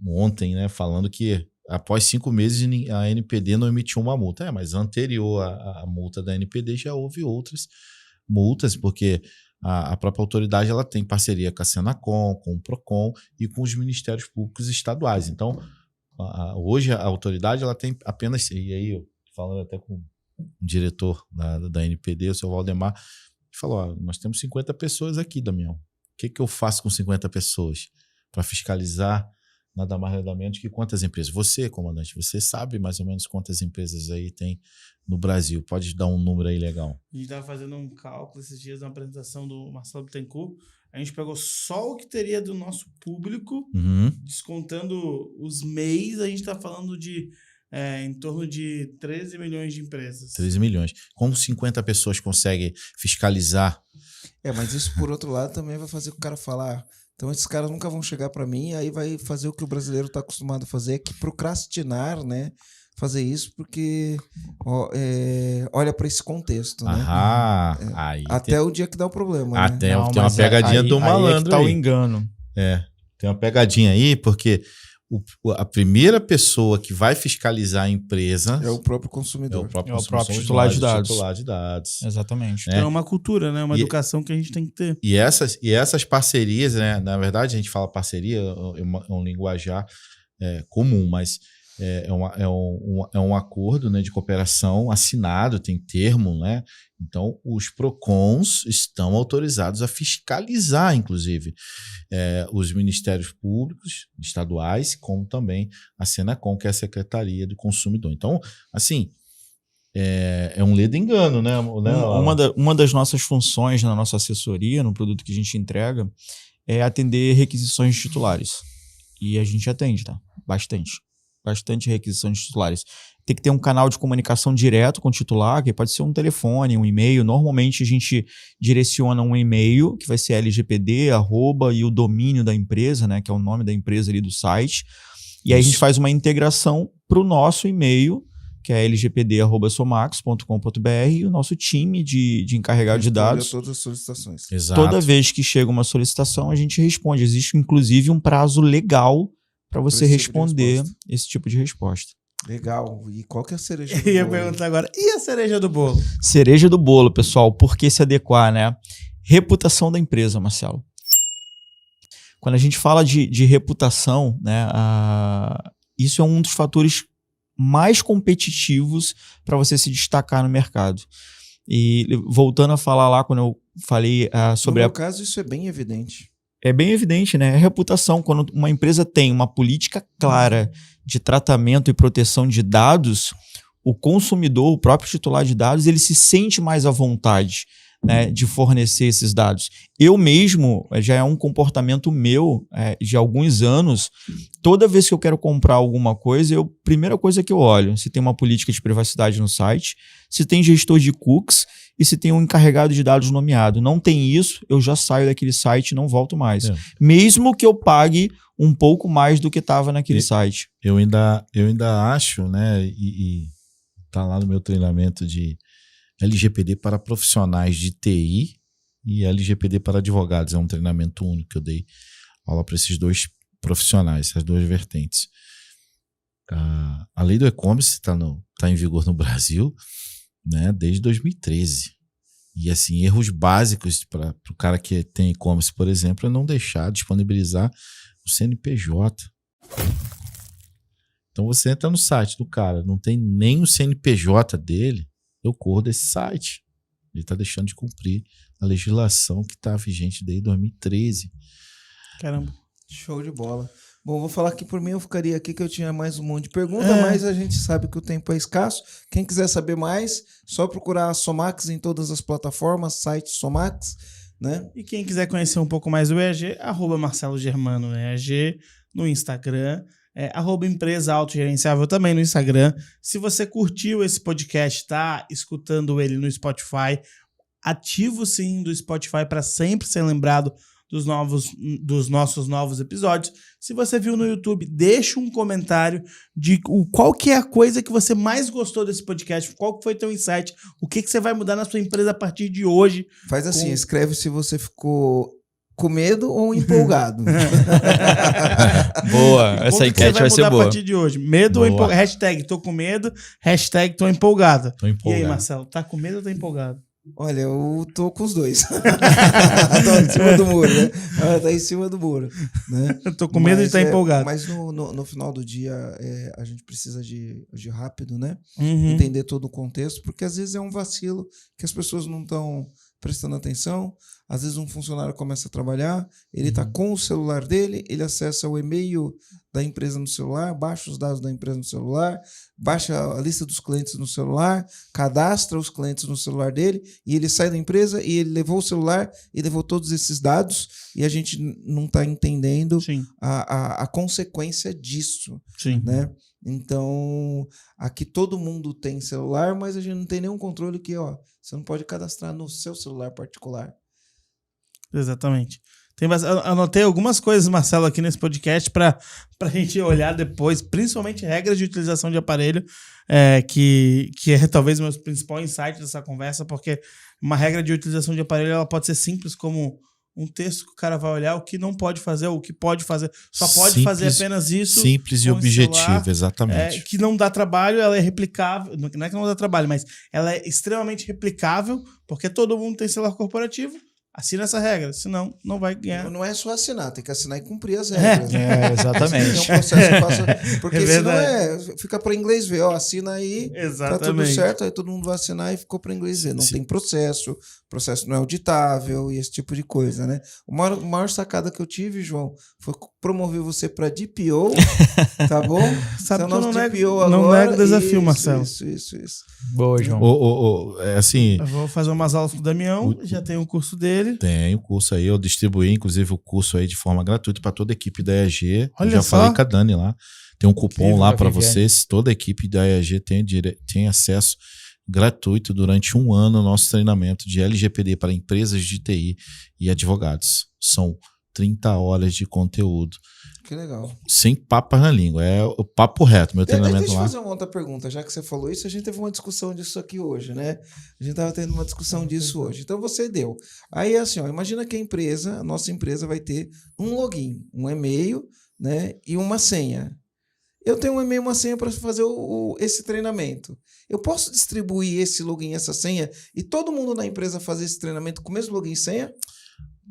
ontem, né, falando que após 5 meses a NPD não emitiu uma multa. Mas anterior à multa da NPD já houve outras multas, porque a própria autoridade ela tem parceria com a Senacom, com o Procon e com os ministérios públicos estaduais. Então, hoje a autoridade ela tem apenas, e aí eu falando até com o diretor da NPD, o seu Valdemar, falou, nós temos 50 pessoas aqui, Damião. O que eu faço com 50 pessoas para fiscalizar nada mais nada menos que quantas empresas? Você, comandante, você sabe mais ou menos quantas empresas aí tem no Brasil? Pode dar um número aí legal. A gente estava fazendo um cálculo esses dias na apresentação do Marcelo Bittencourt. A gente pegou só o que teria do nosso público, descontando os MEIs, a gente está falando de em torno de 13 milhões de empresas. 13 milhões. Como 50 pessoas conseguem fiscalizar? Mas isso, por outro lado, também vai fazer com o cara falar... Então, esses caras nunca vão chegar para mim, aí vai fazer o que o brasileiro está acostumado a fazer, que procrastinar, né? Fazer isso porque olha para esse contexto, né? Aí até o dia que dá o problema. Até né? tem uma pegadinha do malandro. Aí é que tá o engano. Tem uma pegadinha aí, porque a primeira pessoa que vai fiscalizar a empresa é o próprio consumidor. É o próprio titular de dados. Titular de dados. Exatamente. É uma cultura, né? Uma educação que a gente tem que ter. E essas parcerias, né? Na verdade, a gente fala parceria, é um linguajar comum, mas é um acordo, né, de cooperação assinado, tem termo, né? Então, os PROCONs estão autorizados a fiscalizar, inclusive, os ministérios públicos estaduais, como também a Senacom, que é a Secretaria do Consumidor. Então, assim, é um ledo engano, né? Uma das nossas funções na nossa assessoria, no produto que a gente entrega, é atender requisições de titulares. E a gente atende, tá? Bastante requisição de titulares. Tem que ter um canal de comunicação direto com o titular, que pode ser um telefone, um e-mail. Normalmente a gente direciona um e-mail, que vai ser LGPD, @ e o domínio da empresa, né, que é o nome da empresa ali do site. E aí a gente faz uma integração para o nosso e-mail, que é lgpd@somax.com.br, e o nosso time de encarregado de dados. Todas as solicitações. Exato. Toda vez que chega uma solicitação, a gente responde. Existe, inclusive, um prazo legal para você responder esse tipo de resposta. Legal. E qual que é a cereja do bolo? Eu ia perguntar agora, e a cereja do bolo? Cereja do bolo, pessoal. Por que se adequar, né? Reputação da empresa, Marcelo. Quando a gente fala de reputação, né, isso é um dos fatores mais competitivos para você se destacar no mercado. E voltando a falar lá, quando eu falei sobre... No meu caso, isso é bem evidente. É bem evidente, né? A reputação, quando uma empresa tem uma política clara de tratamento e proteção de dados, o consumidor, o próprio titular de dados, ele se sente mais à vontade, né, de fornecer esses dados. Eu mesmo, já é um comportamento meu de alguns anos, toda vez que eu quero comprar alguma coisa, primeira coisa que eu olho, se tem uma política de privacidade no site, se tem gestor de cookies e se tem um encarregado de dados nomeado. Não tem isso, eu já saio daquele site e não volto mais. Mesmo que eu pague um pouco mais do que estava naquele site. Eu ainda acho, né, e tá lá no meu treinamento de LGPD para profissionais de TI e LGPD para advogados. É um treinamento único que eu dei aula para esses dois profissionais, essas duas vertentes. A lei do e-commerce está em vigor no Brasil, né, desde 2013. E assim, erros básicos para o cara que tem e-commerce, por exemplo, é não deixar disponibilizar o CNPJ. Então você entra no site do cara, não tem nem o CNPJ dele, eu corro desse site. Ele está deixando de cumprir a legislação que está vigente desde 2013. Caramba. Show de bola. Bom, vou falar que por mim eu ficaria aqui, que eu tinha mais um monte de perguntas, mas a gente sabe que o tempo é escasso. Quem quiser saber mais, só procurar a Somax em todas as plataformas, site Somax, né? E quem quiser conhecer um pouco mais do EAG, @MarceloGermano EAG no Instagram. @empresa autogerenciável também no Instagram. Se você curtiu esse podcast, tá escutando ele no Spotify, ativa o sininho do Spotify para sempre ser lembrado dos nossos novos episódios. Se você viu no YouTube, deixa um comentário de qual que é a coisa que você mais gostou desse podcast, qual que foi teu insight, o que você vai mudar na sua empresa a partir de hoje. Faz assim, escreve se você ficou com medo ou empolgado. Boa, essa enquete vai ser boa. A partir de hoje? Medo ou empolgado? Hashtag tô com medo, hashtag tô empolgado. Tô empolgado. E aí, Marcelo, tá com medo ou tá empolgado? Olha, eu tô com os dois. Tô em cima do muro, né? Tá em cima do muro, né? Eu tô com medo de estar empolgado. Mas no final do dia, a gente precisa de rápido, né? Uhum. Entender todo o contexto, porque às vezes é um vacilo que as pessoas não estão prestando atenção. Às vezes um funcionário começa a trabalhar, ele está com o celular dele, ele acessa o e-mail da empresa no celular, baixa os dados da empresa no celular, baixa a lista dos clientes no celular, cadastra os clientes no celular dele, e ele sai da empresa e ele levou o celular e levou todos esses dados, e a gente não está entendendo a consequência disso. Sim. Né? Então, aqui todo mundo tem celular, mas a gente não tem nenhum controle que, você não pode cadastrar no seu celular particular. Exatamente. Anotei algumas coisas, Marcelo, aqui nesse podcast para a gente olhar depois, principalmente regras de utilização de aparelho, que é talvez o meu principal insight dessa conversa, porque uma regra de utilização de aparelho ela pode ser simples como um texto que o cara vai olhar o que não pode fazer, ou o que pode fazer. Só pode simples, fazer apenas isso. Simples e objetivo, celular, exatamente. Que não dá trabalho, ela é replicável. Não é que não dá trabalho, mas ela é extremamente replicável, porque todo mundo tem celular corporativo. Assina essa regra, senão não vai ganhar. Não é só assinar, tem que assinar e cumprir as regras. Exatamente. Tem um processo porque senão fica para inglês ver, assina aí, tá tudo certo, aí todo mundo vai assinar e ficou para inglês ver. Não tem processo não é auditável e esse tipo de coisa, né? A maior sacada que eu tive, João, foi promover você para DPO, tá bom? Sabe que eu não nego o desafio, Marcelo. Isso. Boa, João. Assim, eu vou fazer umas aulas com o Damião, já tem um curso dele. Tem o curso aí, eu distribuí, inclusive, o curso aí de forma gratuita para toda a equipe da EAG. Olha eu já só. falei com a Dani lá. Tem um cupom lá para vocês. Toda a equipe da EAG tem acesso gratuito durante 1 ano ao nosso treinamento de LGPD para empresas de TI e advogados. São 30 horas de conteúdo. Que legal. Sem papas na língua. É o papo reto, meu treinamento deixa lá. Deixa eu fazer uma outra pergunta. Já que você falou isso, a gente teve uma discussão disso aqui hoje, né? A gente estava tendo uma discussão disso hoje. Então você deu. Aí assim, imagina que a nossa empresa vai ter um login, um e-mail, né? E uma senha. Eu tenho um e-mail e uma senha para fazer esse treinamento. Eu posso distribuir esse login e essa senha e todo mundo na empresa fazer esse treinamento com o mesmo login e senha?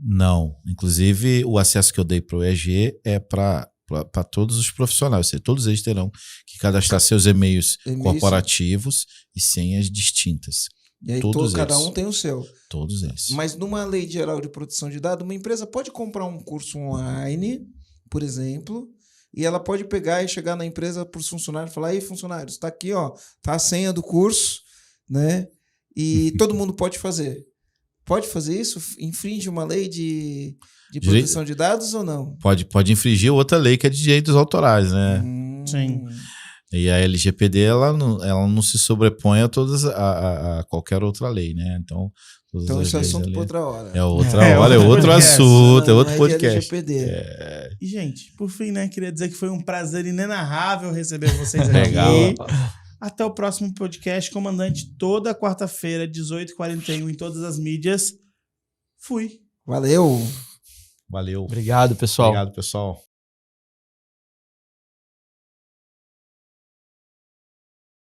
Não. Inclusive, o acesso que eu dei para o EAG é para todos os profissionais. Ou seja, todos eles terão que cadastrar seus e-mails corporativos e senhas distintas. E aí cada um tem o seu. Todos eles. Mas numa lei geral de proteção de dados, uma empresa pode comprar um curso online, por exemplo, e ela pode pegar e chegar na empresa para os funcionários e falar: "Ei, funcionários, está aqui, tá a senha do curso, né? E todo mundo pode fazer." Pode fazer isso? Infringe uma lei de proteção de dados ou não? Pode infringir outra lei que é de direitos autorais, né? Sim. E a LGPD ela não se sobrepõe a qualquer outra lei, né? Então isso é assunto para outra hora. É outra hora, é outro assunto, é outro podcast. LGPD. E, gente, por fim, né, queria dizer que foi um prazer inenarrável receber vocês aqui. Legal. Até o próximo podcast, comandante, toda quarta-feira, 18h41, em todas as mídias. Fui. Valeu. Valeu. Obrigado, pessoal. Obrigado, pessoal.